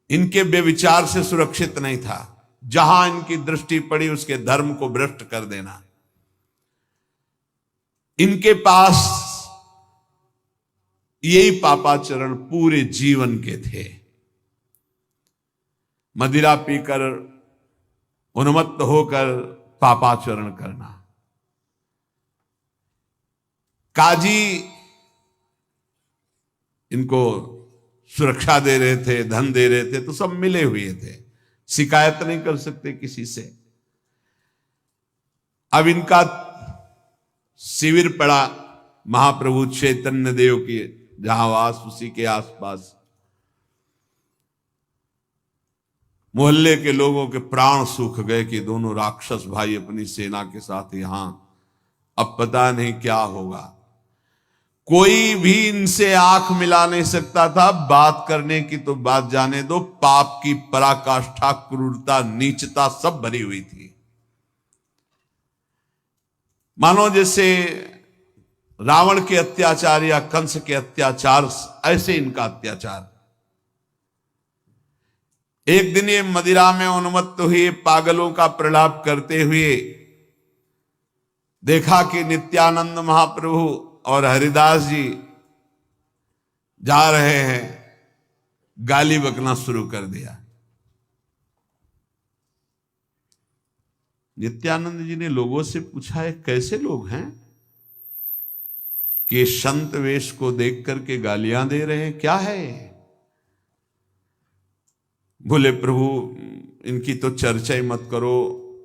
इनके बेविचार से सुरक्षित नहीं था। जहां इनकी दृष्टि पड़ी उसके धर्म को भ्रष्ट कर देना। इनके पास यही पापाचरण पूरे जीवन के थे। मदिरा पीकर उन्मत्त होकर पापाचरण करना। काजी इनको सुरक्षा दे रहे थे, धन दे रहे थे, तो सब मिले हुए थे, शिकायत नहीं कर सकते किसी से। अब इनका शिविर पड़ा महाप्रभु चैतन्य देव की जहां वास, उसी के आसपास। मोहल्ले के लोगों के प्राण सूख गए कि दोनों राक्षस भाई अपनी सेना के साथ यहां, अब पता नहीं क्या होगा। कोई भी इनसे आंख मिला नहीं सकता था। बात करने की तो बात जाने दो, पाप की पराकाष्ठा, क्रूरता, नीचता सब भरी हुई थी। मानो जैसे रावण के अत्याचार या कंस के अत्याचार, ऐसे इनका अत्याचार। एक दिन ये मदिरा में उन्मत्त हुए पागलों का प्रलाप करते हुए देखा कि नित्यानंद महाप्रभु और हरिदास जी जा रहे हैं, गाली बकना शुरू कर दिया। नित्यानंद जी ने लोगों से पूछा, है कैसे लोग हैं कि संत वेश को देख करके गालियां दे रहे हैं, क्या है? बोले प्रभु इनकी तो चर्चा ही मत करो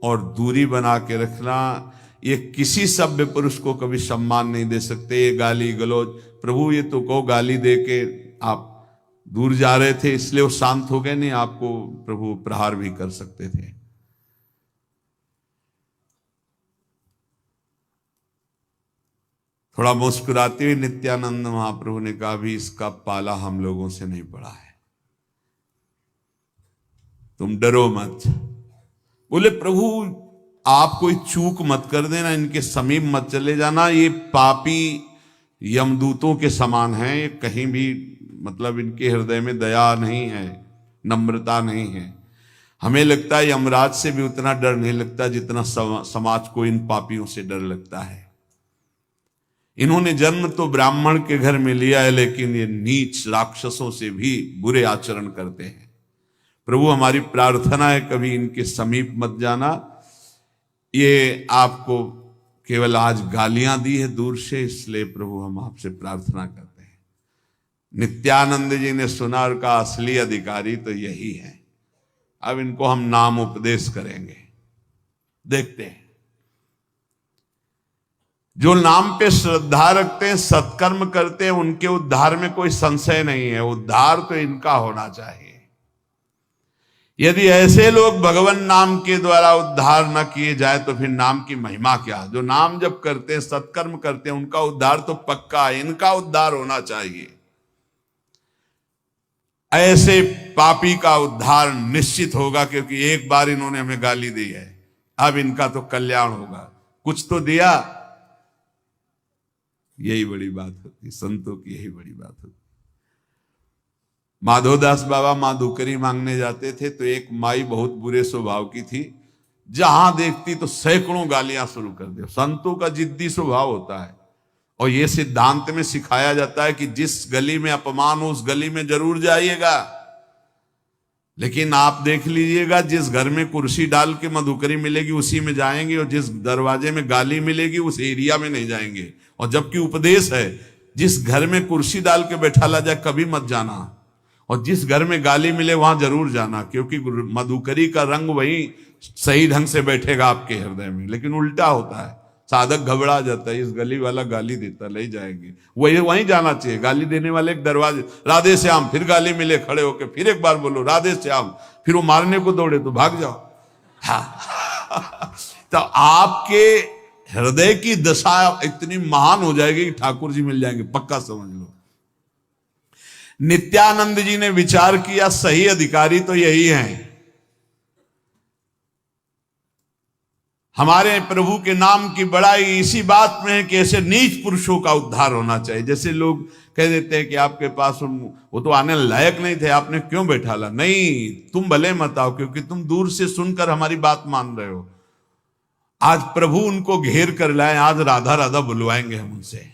और दूरी बना के रखना। ये किसी सभ्य पुरुष को कभी सम्मान नहीं दे सकते, ये गाली गलौज। प्रभु ये तो को गाली दे के आप दूर जा रहे थे इसलिए वो शांत हो गए, नहीं आपको प्रभु प्रहार भी कर सकते थे। थोड़ा मुस्कुराते हुए नित्यानंद महाप्रभु ने कहा, अभी इसका पाला हम लोगों से नहीं पड़ा है, तुम डरो मत। बोले प्रभु आप कोई चूक मत कर देना, इनके समीप मत चले जाना, ये पापी यमदूतों के समान हैं। ये कहीं भी मतलब इनके हृदय में दया नहीं है, नम्रता नहीं है। हमें लगता है यमराज से भी उतना डर नहीं लगता जितना समाज को इन पापियों से डर लगता है। इन्होंने जन्म तो ब्राह्मण के घर में लिया है, लेकिन ये नीच राक्षसों से भी बुरे आचरण करते हैं। प्रभु हमारी प्रार्थना है कभी इनके समीप मत जाना। ये आपको केवल आज गालियां दी है दूर से, इसलिए प्रभु हम आपसे प्रार्थना करते हैं। नित्यानंद जी ने सुना और कहा असली अधिकारी तो यही है। अब इनको हम नाम उपदेश करेंगे, देखते हैं। जो नाम पे श्रद्धा रखते हैं, सत्कर्म करते हैं, उनके उद्धार में कोई संशय नहीं है। उद्धार तो इनका होना चाहिए। यदि ऐसे लोग भगवान नाम के द्वारा उद्धार न किए जाए तो फिर नाम की महिमा क्या। जो नाम जब करते हैं, सत्कर्म करते हैं, उनका उद्धार तो पक्का है। इनका उद्धार होना चाहिए। ऐसे पापी का उद्धार निश्चित होगा, क्योंकि एक बार इन्होंने हमें गाली दी है, अब इनका तो कल्याण होगा। कुछ तो दिया, यही बड़ी बात होती, संतों की यही बड़ी बात होती। माधोदास बाबा माधुकरी मांगने जाते थे तो एक माई बहुत बुरे स्वभाव की थी, जहां देखती तो सैकड़ों गालियां शुरू कर दे। संतों का जिद्दी स्वभाव होता है, और यह सिद्धांत में सिखाया जाता है कि जिस गली में अपमान हो उस गली में जरूर जाइएगा। लेकिन आप देख लीजिएगा, जिस घर में कुर्सी डाल के मधुकरी मिलेगी उसी में जाएंगे, और जिस दरवाजे में गाली मिलेगी उस एरिया में नहीं जाएंगे। और जबकि उपदेश है, जिस घर में कुर्सी डाल के बैठा ला जाए कभी मत जाना, और जिस घर में गाली मिले वहां जरूर जाना, क्योंकि मधुकरी का रंग वही सही ढंग से बैठेगा आपके हृदय में। लेकिन उल्टा होता है, साधक घबरा जाता है, इस गली वाला गाली देता, ले जाएंगे, वहीं जाना चाहिए। गाली देने वाले एक दरवाजे, राधे श्याम, फिर गाली मिले, खड़े होके फिर एक बार बोलो राधे श्याम, फिर वो मारने को दौड़े तो भाग जाओ। हाँ। तो आपके हृदय की दशा इतनी महान हो जाएगी कि ठाकुर जी मिल जाएंगे, पक्का समझ लो। नित्यानंद जी ने विचार किया, सही अधिकारी तो यही हैं। हमारे प्रभु के नाम की बड़ाई इसी बात में है कि ऐसे नीच पुरुषों का उद्धार होना चाहिए। जैसे लोग कह देते हैं कि आपके पास वो तो आने लायक नहीं थे, आपने क्यों बैठा ला। नहीं, तुम भले मत आओ, क्योंकि तुम दूर से सुनकर हमारी बात मान रहे हो। आज प्रभु उनको घेर कर लाए, आज राधा राधा बुलवाएंगे हम उनसे।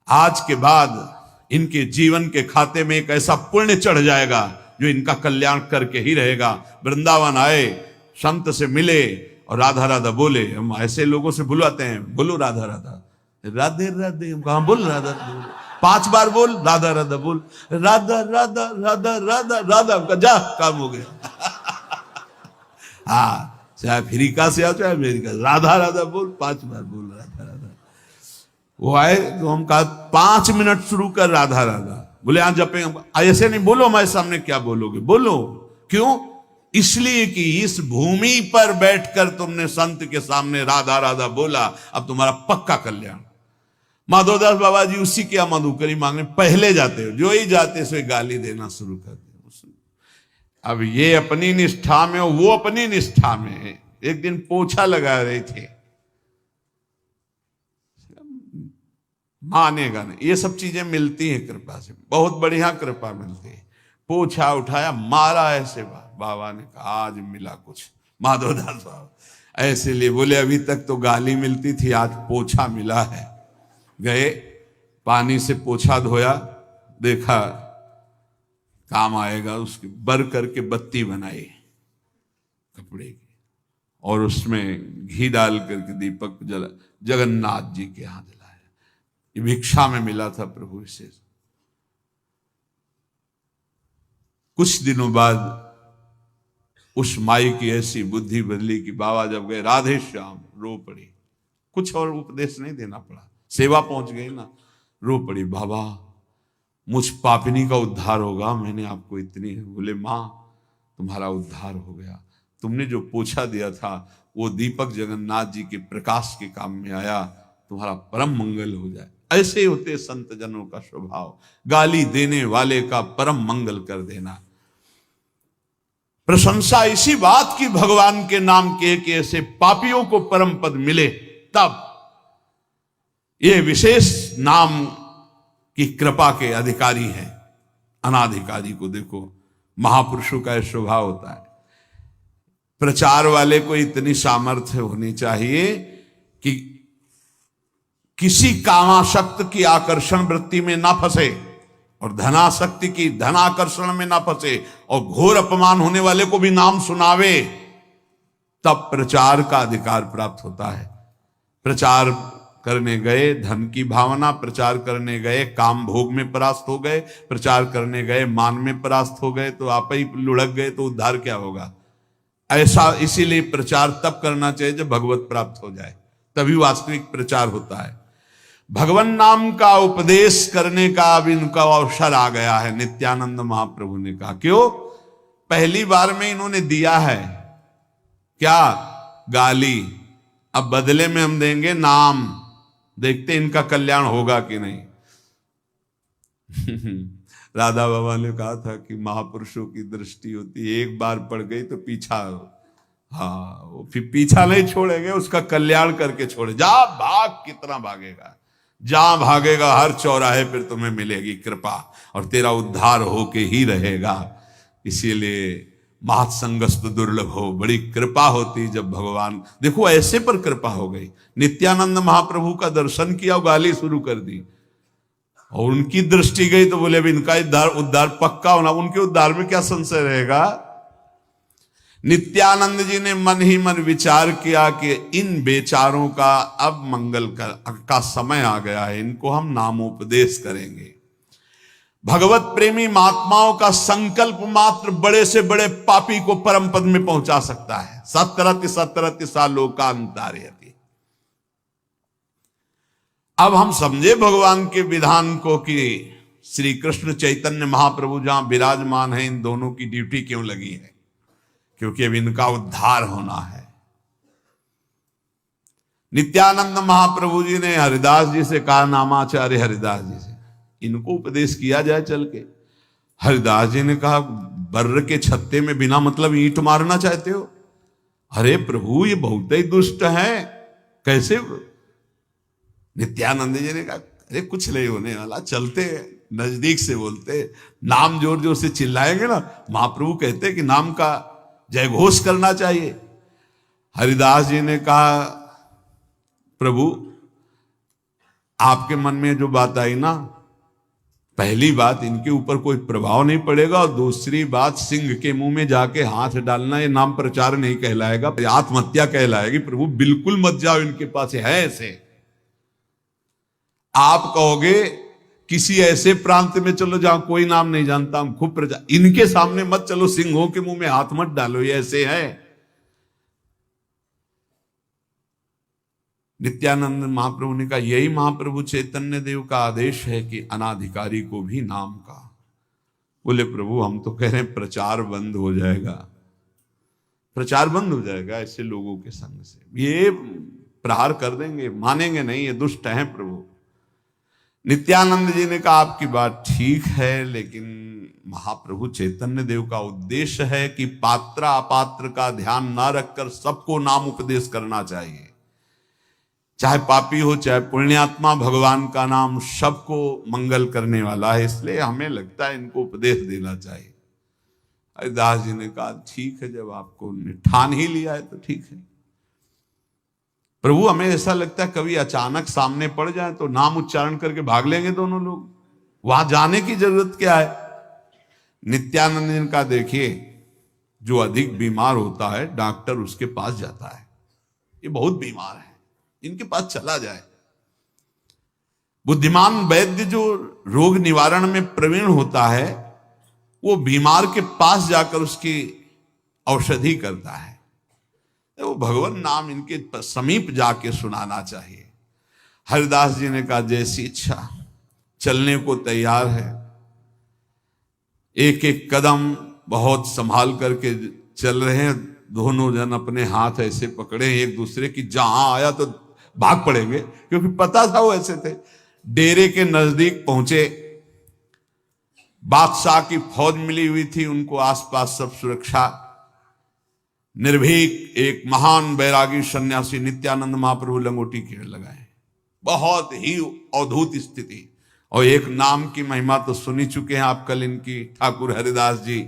आज के बाद इनके जीवन के खाते में एक ऐसा पुण्य चढ़ जाएगा जो इनका कल्याण करके ही रहेगा। वृंदावन आए, संत से मिले और राधा राधा बोले। हम ऐसे लोगों से बुलवाते हैं, बोलो राधा राधा, राधे राधे, हम कहा बोल राधा, 5 बार बोल राधा राधा, बोल राधा राधा राधा राधा राधा, हमका जा काम हो गया। हाँ, चाहे अफ्रीका से आओ चाहे अमेरिका, राधा राधा बोल, 5 बार बोल राधा राधा। वो आए तो हम कहा 5 मिनट शुरू कर राधा राधा, बोले आज जपेंगे। ऐसे नहीं बोलो, हमारे सामने क्या बोलोगे, बोलो। क्यों? इसलिए कि इस भूमि पर बैठकर तुमने संत के सामने राधा राधा बोला, अब तुम्हारा पक्का कल्याण। माधोदास बाबा जी उसी के मधुकरी मांगने पहले जाते हो, जो ही जाते सो गाली देना शुरू कर दे। अब ये अपनी निष्ठा में, वो अपनी निष्ठा में। एक दिन पोछा लगा रहे थे, मानेगा नहीं, ये सब चीजें मिलती हैं कृपा से, बहुत बढ़िया कृपा मिलती है। पोछा उठाया, मारा ऐसे, बाबा ने कहा आज मिला कुछ। माधवदास बाबा ऐसे लिए बोले, अभी तक तो गाली मिलती थी, आज पोछा मिला है। गए, पानी से पोछा धोया, देखा काम आएगा, उसकी बर करके बत्ती बनाई कपड़े की, और उसमें घी डाल करके दीपक जला, जगन्नाथ जी के यहाँ जलाया। ये भिक्षा में मिला था प्रभु से। कुछ दिनों बाद उस माई की ऐसी बुद्धि बदली कि बाबा जब गए राधे श्याम, रो पड़ी। कुछ और उपदेश नहीं देना पड़ा, सेवा पहुंच गई ना, रो पड़ी। बाबा मुझ पापिनी का उद्धार होगा, मैंने आपको इतनी। बोले माँ तुम्हारा उद्धार हो गया, तुमने जो पोछा दिया था वो दीपक जगन्नाथ जी के प्रकाश के काम में आया, तुम्हारा परम मंगल हो जाए। ऐसे ही होते संत जनों का स्वभाव, गाली देने वाले का परम मंगल कर देना। प्रशंसा इसी बात की भगवान के नाम के कि ऐसे पापियों को परम पद मिले, तब ये विशेष नाम की कृपा के अधिकारी हैं। अनाधिकारी को देखो, महापुरुषों का स्वभाव होता है। प्रचार वाले को इतनी सामर्थ्य होनी चाहिए कि किसी कामासक्त की आकर्षण वृत्ति में ना फंसे और धनासक्ति की, धनाकर्षण में ना फंसे और घोर अपमान होने वाले को भी नाम सुनावे, तब प्रचार का अधिकार प्राप्त होता है। प्रचार करने गए धन की भावना, प्रचार करने गए काम भोग में परास्त हो गए, प्रचार करने गए मान में परास्त हो गए, तो आप ही लुढ़क गए तो उद्धार क्या होगा? ऐसा इसीलिए प्रचार तब करना चाहिए जब भगवत प्राप्त हो जाए, तभी वास्तविक प्रचार होता है। भगवान नाम का उपदेश करने का अब इनका अवसर आ गया है। नित्यानंद महाप्रभु ने कहा, क्यों? पहली बार में इन्होंने दिया है क्या? गाली। अब बदले में हम देंगे नाम, देखते इनका कल्याण होगा कि नहीं। राधा बाबा ने कहा था कि महापुरुषों की दृष्टि होती है, एक बार पड़ गई तो पीछा, हाँ वो फिर पीछा नहीं छोड़ेंगे, उसका कल्याण करके छोड़े। जा भाग, कितना भागेगा, जहां भागेगा हर चौराहे पर तुम्हें मिलेगी कृपा और तेरा उद्धार होके ही रहेगा। इसीलिए महत्संगस्त दुर्लभ हो, बड़ी कृपा होती जब भगवान, देखो ऐसे पर कृपा हो गई। नित्यानंद महाप्रभु का दर्शन किया और गाली शुरू कर दी, और उनकी दृष्टि गई तो बोले अब इनका उद्धार पक्का होना। उनके उद्धार में क्या संशय रहेगा? नित्यानंद जी ने मन ही मन विचार किया कि इन बेचारों का अब मंगल का समय आ गया है, इनको हम नामोपदेश करेंगे। भगवत प्रेमी महात्माओं का संकल्प मात्र बड़े से बड़े पापी को परम पद में पहुंचा सकता है। सत्रति सत्रति सा लोकांतारयति। अब हम समझे भगवान के विधान को कि श्री कृष्ण चैतन्य महाप्रभु जहां विराजमान है, इन दोनों की ड्यूटी क्यों लगी है, क्योंकि अब इनका उद्धार होना है। नित्यानंद महाप्रभु जी ने हरिदास जी से कहा, नामाचार्य हरिदास जी से, इनको उपदेश किया जाए चल के। हरिदास जी ने कहा, बर्र के छत्ते में बिना मतलब ईंट मारना चाहते हो? अरे प्रभु ये बहुत ही दुष्ट है, कैसे? नित्यानंद जी ने कहा, अरे कुछ नहीं होने वाला, चलते नजदीक से बोलते, नाम जोर जोर से चिल्लाएंगे ना, महाप्रभु कहते कि नाम का जय घोष करना चाहिए। हरिदास जी ने कहा, प्रभु आपके मन में जो बात आई ना, पहली बात इनके ऊपर कोई प्रभाव नहीं पड़ेगा, और दूसरी बात सिंह के मुंह में जाके हाथ डालना, ये नाम प्रचार नहीं कहलाएगा, आत्महत्या कहलाएगी। प्रभु बिल्कुल मत जाओ, इनके पास है ऐसे। आप कहोगे किसी ऐसे प्रांत में चलो जहां कोई नाम नहीं जानता, हम खूब प्रचार, इनके सामने मत चलो, सिंहों के मुंह में हाथ मत डालो, ये ऐसे है। नित्यानंद महाप्रभु ने कहा, यही महाप्रभु चैतन्य देव का आदेश है कि अनाधिकारी को भी नाम का। बोले प्रभु हम तो कह रहे हैं प्रचार बंद हो जाएगा, प्रचार बंद हो जाएगा ऐसे लोगों के संग से, ये प्रहार कर देंगे, मानेंगे नहीं, ये दुष्ट हैं प्रभु। नित्यानंद जी ने कहा, आपकी बात ठीक है, लेकिन महाप्रभु चैतन्य देव का उद्देश्य है कि पात्र अपात्र का ध्यान ना रखकर सबको नाम उपदेश करना चाहिए, चाहे पापी हो चाहे पुण्यात्मा, भगवान का नाम सबको मंगल करने वाला है, इसलिए हमें लगता है इनको उपदेश देना चाहिए। हरिदास जी ने कहा, ठीक है, जब आपको ठान ही लिया है तो ठीक है। प्रभु हमें ऐसा लगता है कभी अचानक सामने पड़ जाए तो नाम उच्चारण करके भाग लेंगे दोनों लोग, वहां जाने की जरूरत क्या है? नित्यानंद जी का देखिए, जो अधिक बीमार होता है डॉक्टर उसके पास जाता है, ये बहुत बीमार है, इनके पास चला जाए। बुद्धिमान वैद्य जो रोग निवारण में प्रवीण होता है, वो बीमार के पास जाकर उसकी औषधि करता है। वो भगवान नाम इनके समीप जाके सुनाना चाहिए। हरिदास जी ने कहा, जैसी इच्छा, चलने को तैयार है। एक एक कदम बहुत संभाल करके चल रहे हैं, दोनों जन अपने हाथ ऐसे पकड़े एक दूसरे की, जहां आया तो भाग पड़ेंगे, क्योंकि पता था वो ऐसे थे। डेरे के नजदीक पहुंचे, बादशाह की फौज मिली हुई थी उनको, आसपास सब सुरक्षा। निर्भीक एक महान बैरागी सन्यासी नित्यानंद महाप्रभु लंगोटी खेल लगाए, बहुत ही अद्भुत स्थिति। और एक नाम की महिमा तो सुनी चुके हैं आप कल इनकी, ठाकुर हरिदास जी,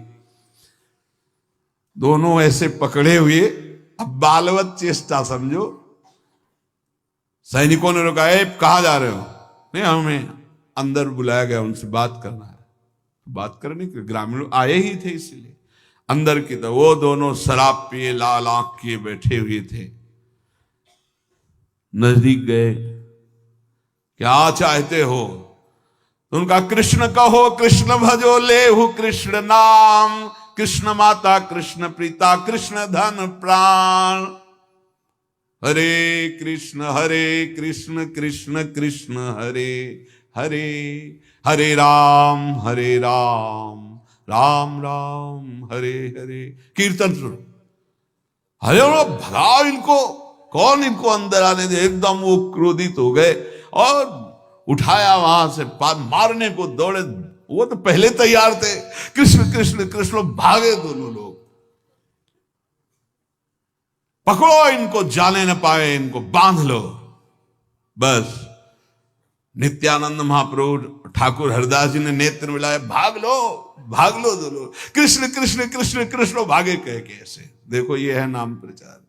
दोनों ऐसे पकड़े हुए, अब बालवत चेष्टा समझो। सैनिकों ने रोका, कहां जा रहे हो? नहीं, हमें अंदर बुलाया गया, उनसे बात करना है। बात करने के ग्रामीण आए ही थे, इसलिए अंदर की तरफ वो दोनों शराब पिए लाल आंख किए बैठे हुए थे। नजदीक गए, क्या चाहते हो? तो उनका कृष्ण कहो, कृष्ण भजो लेहु कृष्ण नाम, कृष्ण माता कृष्ण प्रीता कृष्ण धन प्राण। हरे कृष्ण कृष्ण कृष्ण हरे हरे, हरे राम राम राम हरे हरे। कीर्तन सुनो। अरे भगाओ इनको, कौन इनको अंदर आने दे। एकदम वो क्रोधित हो गए और उठाया, वहां से मारने को दौड़े। वो तो पहले तैयार थे, कृष्ण कृष्ण कृष्ण, भागे दोनों लोग। पकड़ो इनको, जाने न पाए, इनको बांध लो। बस नित्यानंद महाप्रभु ठाकुर हरिदास जी ने नेत्र मिलाए, भाग लो दोनों, कृष्ण कृष्ण कृष्ण कृष्ण, भागे कह के ऐसे। देखो ये है नाम प्रचार।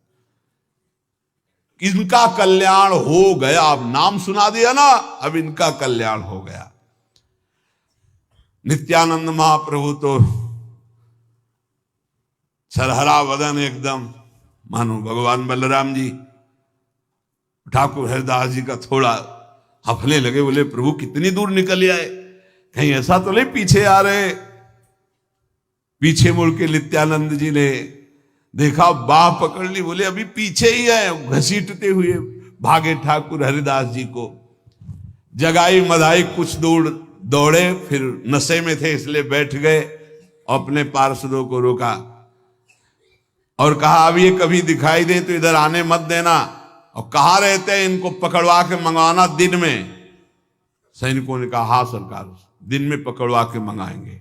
इनका कल्याण हो गया। अब नाम सुना दिया ना, अब इनका कल्याण हो गया। नित्यानंद महाप्रभु तो सरहरा वदन एकदम, मानो भगवान बलराम जी। ठाकुर हरिदास जी का थोड़ा हफने लगे, बोले प्रभु कितनी दूर निकल आए, कहीं ऐसा तो नहीं पीछे आ रहे। पीछे मुड़ के नित्यानंद जी ने देखा, बाह पकड़ ली, बोले अभी पीछे ही है। घसीटते हुए भागे ठाकुर हरिदास जी को। जगाई मधाई, कुछ दूर दौड़े, फिर नशे में थे इसलिए बैठ गए। अपने पार्षदों को रोका और कहा अब ये कभी दिखाई दे तो इधर आने मत देना, और कहाँ रहते हैं इनको पकड़वा के मंगवाना दिन में। सैनिकों ने कहा हाँ सरकार, दिन में पकड़वा के मंगाएंगे।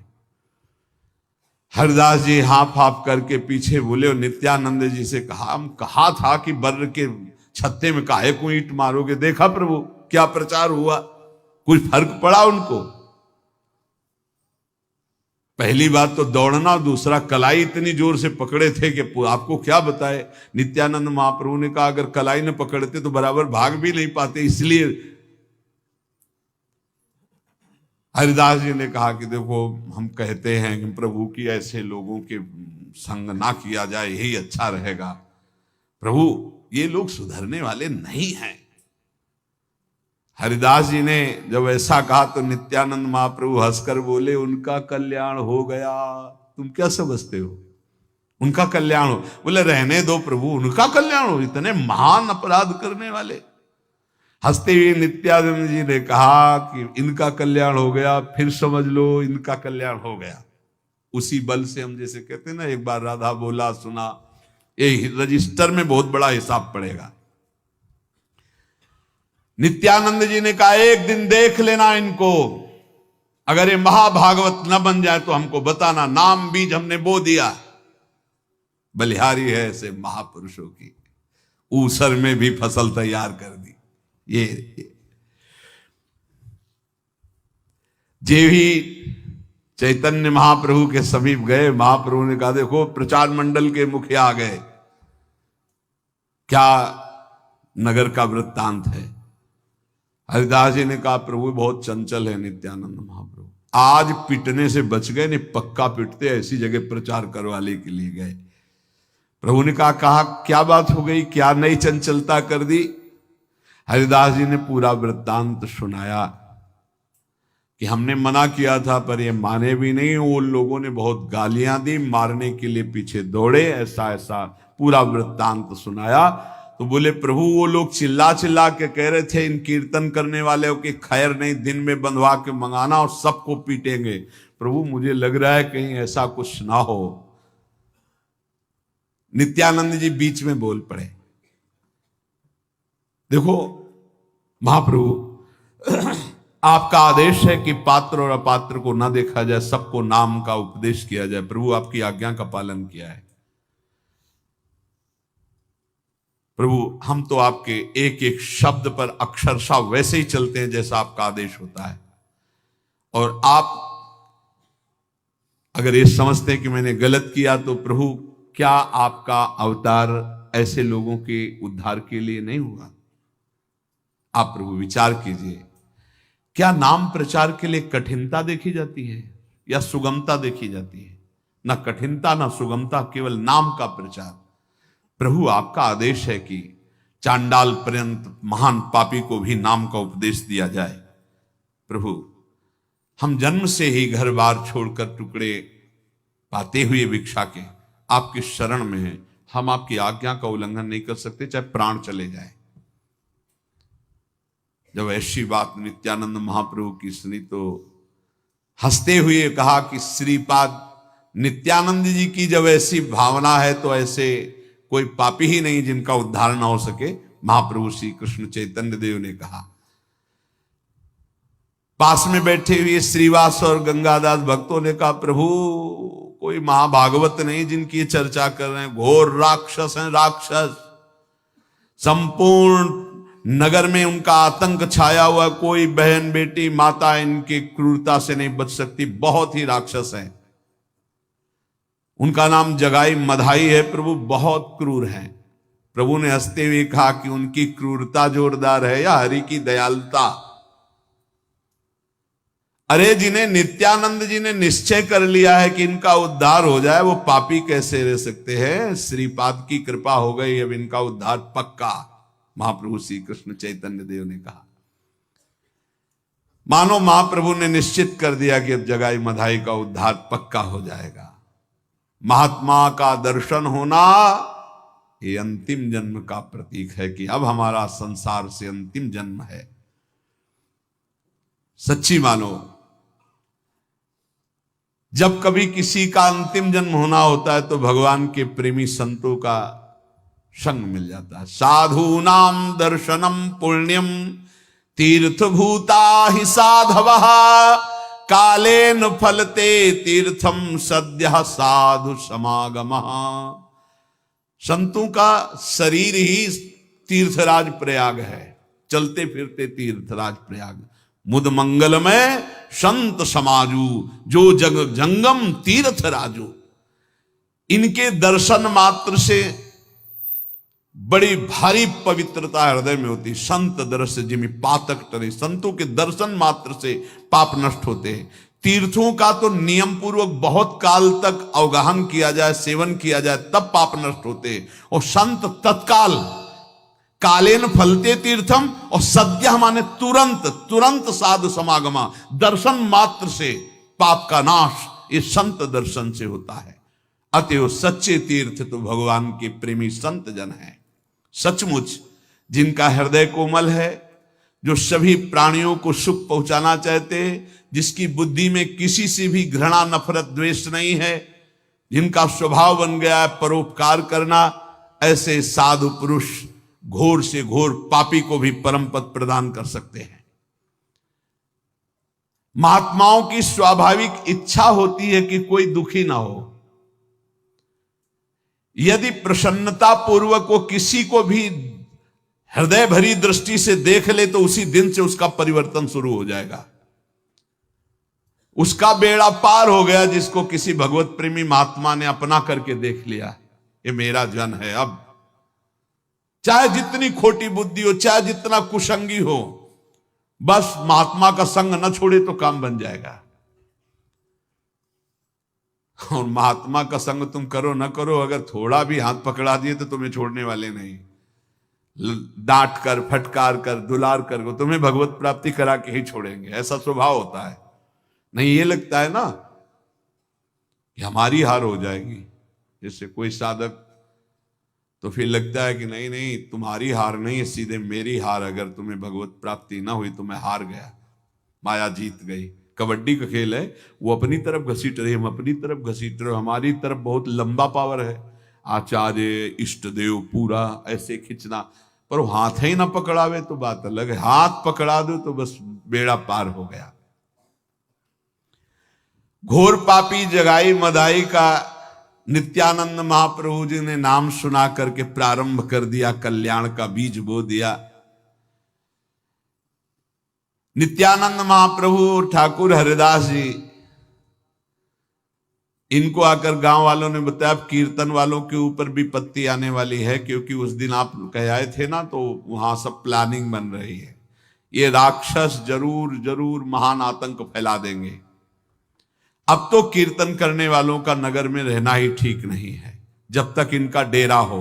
हरिदास जी हाफ हाफ करके पीछे बोले और नित्यानंद जी से कहा, हम कहा था कि बर्र के छत्ते में काहे को ईंट मारोगे। देखा प्रभु क्या प्रचार हुआ, कुछ फर्क पड़ा उनको। पहली बात तो दौड़ना, दूसरा कलाई इतनी जोर से पकड़े थे कि आपको क्या बताए। नित्यानंद महाप्रभु ने कहा अगर कलाई न पकड़ते तो बराबर भाग भी नहीं पाते। इसलिए हरिदास जी ने कहा कि देखो हम कहते हैं कि प्रभु की ऐसे लोगों के संग ना किया जाए, यही अच्छा रहेगा। प्रभु ये लोग सुधरने वाले नहीं हैं। हरिदास जी ने जब ऐसा कहा तो नित्यानंद महाप्रभु हंसकर बोले उनका कल्याण हो गया। तुम क्या समझते हो उनका कल्याण हो? बोले रहने दो प्रभु, उनका कल्याण हो, इतने महान अपराध करने वाले। हंसते हुए नित्यानंद जी ने कहा कि इनका कल्याण हो गया, फिर समझ लो इनका कल्याण हो गया। उसी बल से हम जैसे कहते हैं ना, एक बार राधा बोला सुना, ये रजिस्टर में बहुत बड़ा हिसाब पड़ेगा। नित्यानंद जी ने कहा एक दिन देख लेना इनको, अगर ये महाभागवत न बन जाए तो हमको बताना। नाम बीज हमने बो दिया, बलिहारी है ऐसे महापुरुषों की, ऊसर में भी फसल तैयार कर दी। ये जे भी चैतन्य महाप्रभु के समीप गए, महाप्रभु ने कहा देखो प्रचार मंडल के मुखिया आ गए, क्या नगर का वृत्तांत है। हरिदास जी ने कहा प्रभु बहुत चंचल है नित्यानंद महाप्रभु, आज पिटने से बच गए, नहीं पक्का पिटते, ऐसी जगह प्रचार करवाने के लिए गए। प्रभु ने कहा क्या बात हो गई, क्या नई चंचलता कर दी। हरिदास जी ने पूरा वृत्तांत सुनाया कि हमने मना किया था पर ये माने भी नहीं, वो लोगों ने बहुत गालियां दी, मारने के लिए पीछे दौड़े, ऐसा ऐसा पूरा वृत्तांत सुनाया। तो बोले प्रभु वो लोग चिल्ला चिल्ला के कह रहे थे इन कीर्तन करने वाले की खैर नहीं, दिन में बंधवा के मंगाना और सबको पीटेंगे। प्रभु मुझे लग रहा है कहीं ऐसा कुछ ना हो। नित्यानंद जी बीच में बोल पड़े, देखो महाप्रभु आपका आदेश है कि पात्र और अपात्र को ना देखा जाए, सबको नाम का उपदेश किया जाए। प्रभु आपकी आज्ञा का पालन किया है। प्रभु हम तो आपके एक एक शब्द पर अक्षरशः वैसे ही चलते हैं जैसा आपका आदेश होता है, और आप अगर ये समझते हैं कि मैंने गलत किया तो प्रभु क्या आपका अवतार ऐसे लोगों के उद्धार के लिए नहीं हुआ? आप प्रभु विचार कीजिए, क्या नाम प्रचार के लिए कठिनता देखी जाती है? या सुगमता देखी जाती है, ना कठिनता ना सुगमता, केवल नाम का प्रचार। प्रभु आपका आदेश है कि चांडाल पर्यंत महान पापी को भी नाम का उपदेश दिया जाए। प्रभु, हम जन्म से ही घर बार छोड़कर टुकड़े पाते हुए भिक्षा के आपकी शरण में हैं, हम आपकी आज्ञा का उल्लंघन नहीं कर सकते, चाहे प्राण चले जाए। जब ऐसी बात नित्यानंद महाप्रभु की सुनी तो हंसते हुए कहा कि श्रीपाद नित्यानंद जी की जब ऐसी भावना है तो ऐसे कोई पापी ही नहीं जिनका उद्धार ना हो सके। महाप्रभु श्री कृष्ण चैतन्य देव ने कहा। पास में बैठे हुए श्रीवास और गंगादास भक्तों ने कहा, प्रभु कोई महाभागवत नहीं जिनकी चर्चा कर रहे हैं, घोर राक्षस हैं, राक्षस। संपूर्ण नगर में उनका आतंक छाया हुआ, कोई बहन बेटी माता इनकी क्रूरता से नहीं बच सकती, बहुत ही राक्षस हैं। उनका नाम जगाई मधाई है, प्रभु बहुत क्रूर हैं। प्रभु ने हंसते हुए कहा कि उनकी क्रूरता जोरदार है या हरि की दयालुता। अरे जिन्हें नित्यानंद जी ने निश्चय कर लिया है कि इनका उद्धार हो जाए, वो पापी कैसे रह सकते हैं? श्रीपाद की कृपा हो गई, अब इनका उद्धार पक्का। महाप्रभु श्री कृष्ण चैतन्य देव ने कहा। मानो महाप्रभु ने निश्चित कर दिया कि अब जगाई मधाई का उद्धार पक्का हो जाएगा। महात्मा का दर्शन होना ये अंतिम जन्म का प्रतीक है कि अब हमारा संसार से अंतिम जन्म है। सच्ची मानो, जब कभी किसी का अंतिम जन्म होना होता है तो भगवान के प्रेमी संतों का संग मिल जाता है। साधु नाम दर्शनम पुण्यम तीर्थभूता ही साधवः कालेन फलते तीर्थम सद्यः साधु समागमः। संतों का शरीर ही तीर्थराज प्रयाग है, चलते फिरते तीर्थराज प्रयाग। मुद मंगल में संत समाजू जो जग जंगम तीर्थ राजू। इनके दर्शन मात्र से बड़ी भारी पवित्रता हृदय में होती। संत दर्श जिमी पातक टरे, संतों के दर्शन मात्र से पाप नष्ट होते हैं। तीर्थों का तो नियम पूर्वक बहुत काल तक अवगाहन किया जाए, सेवन किया जाए, तब पाप नष्ट होते हैं। और संत तत्काल, कालेन फलते तीर्थम, और सद्य माने तुरंत, तुरंत साधु समागमा, दर्शन मात्र से पाप का नाश ये संत दर्शन से होता है। अतएव सच्चे तीर्थ तो भगवान के प्रेमी संत जन हैं। सचमुच जिनका हृदय कोमल है, जो सभी प्राणियों को सुख पहुंचाना चाहते हैं, जिसकी बुद्धि में किसी से भी घृणा नफरत द्वेष नहीं है, जिनका स्वभाव बन गया है परोपकार करना, ऐसे साधु पुरुष घोर से घोर पापी को भी परम पद प्रदान कर सकते हैं। महात्माओं की स्वाभाविक इच्छा होती है कि कोई दुखी ना हो। यदि प्रसन्नता पूर्वक वो किसी को भी हृदय भरी दृष्टि से देख ले तो उसी दिन से उसका परिवर्तन शुरू हो जाएगा। उसका बेड़ा पार हो गया जिसको किसी भगवत प्रेमी महात्मा ने अपना करके देख लिया, ये मेरा जन है। अब चाहे जितनी खोटी बुद्धि हो, चाहे जितना कुसंगी हो, बस महात्मा का संग न छोड़े तो काम बन जाएगा। और महात्मा का संग तुम करो न करो, अगर थोड़ा भी हाथ पकड़ा दिए तो तुम्हें छोड़ने वाले नहीं। डांट कर, फटकार कर, दुलार कर तुम्हें भगवत प्राप्ति करा के ही छोड़ेंगे, ऐसा स्वभाव होता है। नहीं, ये लगता है ना कि हमारी हार हो जाएगी, जैसे कोई साधक तो फिर लगता है कि नहीं नहीं तुम्हारी हार नहीं है, सीधे मेरी हार। अगर तुम्हें भगवत प्राप्ति ना हुई तो मैं हार गया, माया जीत गई। कबड्डी का खेल है, वो अपनी तरफ घसीट रही, हम अपनी तरफ घसीट रहे, हमारी तरफ बहुत लंबा पावर है, आचार्य इष्ट देव पूरा ऐसे खींचना, पर वो हाथ ही ना पकड़ावे तो बात अलग है। हाथ पकड़ा दो तो बस बेड़ा पार हो गया। घोर पापी जगाई मदाई का नित्यानंद महाप्रभु जी ने नाम सुना करके प्रारंभ कर दिया, कल्याण का बीज बो दिया। नित्यानंद महाप्रभु ठाकुर हरिदास जी, इनको आकर गांव वालों ने बताया कीर्तन वालों के ऊपर विपत्ति आने वाली है, क्योंकि उस दिन आप कह आए थे ना, तो वहां सब प्लानिंग बन रही है। ये राक्षस जरूर जरूर महान आतंक फैला देंगे। अब तो कीर्तन करने वालों का नगर में रहना ही ठीक नहीं है जब तक इनका डेरा हो।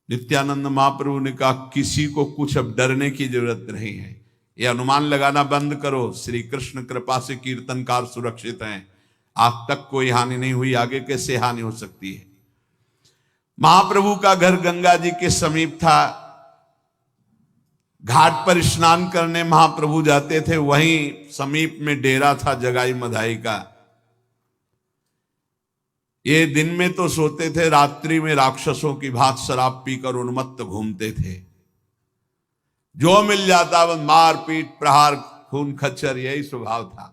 नित्यानंद महाप्रभु ने कहा किसी को कुछ अब डरने की जरूरत नहीं है, ये अनुमान लगाना बंद करो, श्री कृष्ण कृपा से कीर्तनकार सुरक्षित हैं, आज तक कोई हानि नहीं हुई, आगे कैसे हानि हो सकती है। महाप्रभु का घर गंगा जी के समीप था, घाट पर स्नान करने महाप्रभु जाते थे, वहीं समीप में डेरा था जगाई मधाई का। ये दिन में तो सोते थे, रात्रि में राक्षसों की भांत शराब पीकर उन्मत्त घूमते थे, जो मिल जाता वह मार पीट प्रहार खून खच्चर, यही स्वभाव था।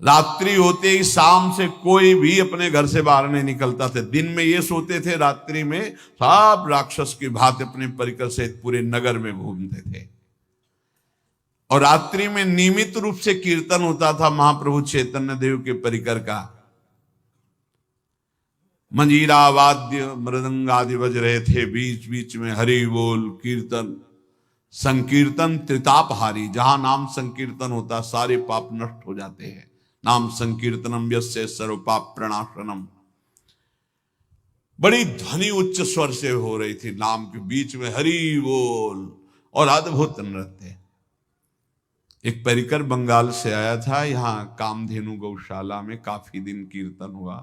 रात्रि होते ही शाम से कोई भी अपने घर से बाहर नहीं निकलता था। दिन में ये सोते थे, रात्रि में सब राक्षस की भांति अपने परिकर से पूरे नगर में घूमते थे। और रात्रि में नियमित रूप से कीर्तन होता था महाप्रभु चैतन्य देव के परिकर का। मंजीरा वाद्य मृदंग आदि बज रहे थे, बीच बीच में हरि बोल कीर्तन संकीर्तन त्रितापहारी। जहां नाम संकीर्तन होता सारे पाप नष्ट हो जाते हैं। नाम संकीर्तनम यस्य सर्व पाप प्रणाशनम। बड़ी ध्वनि उच्च स्वर से हो रही थी, नाम के बीच में हरि बोल और अद्भुत नृत्य। एक परिकर बंगाल से आया था, यहाँ कामधेनु गौशाला में काफी दिन कीर्तन हुआ।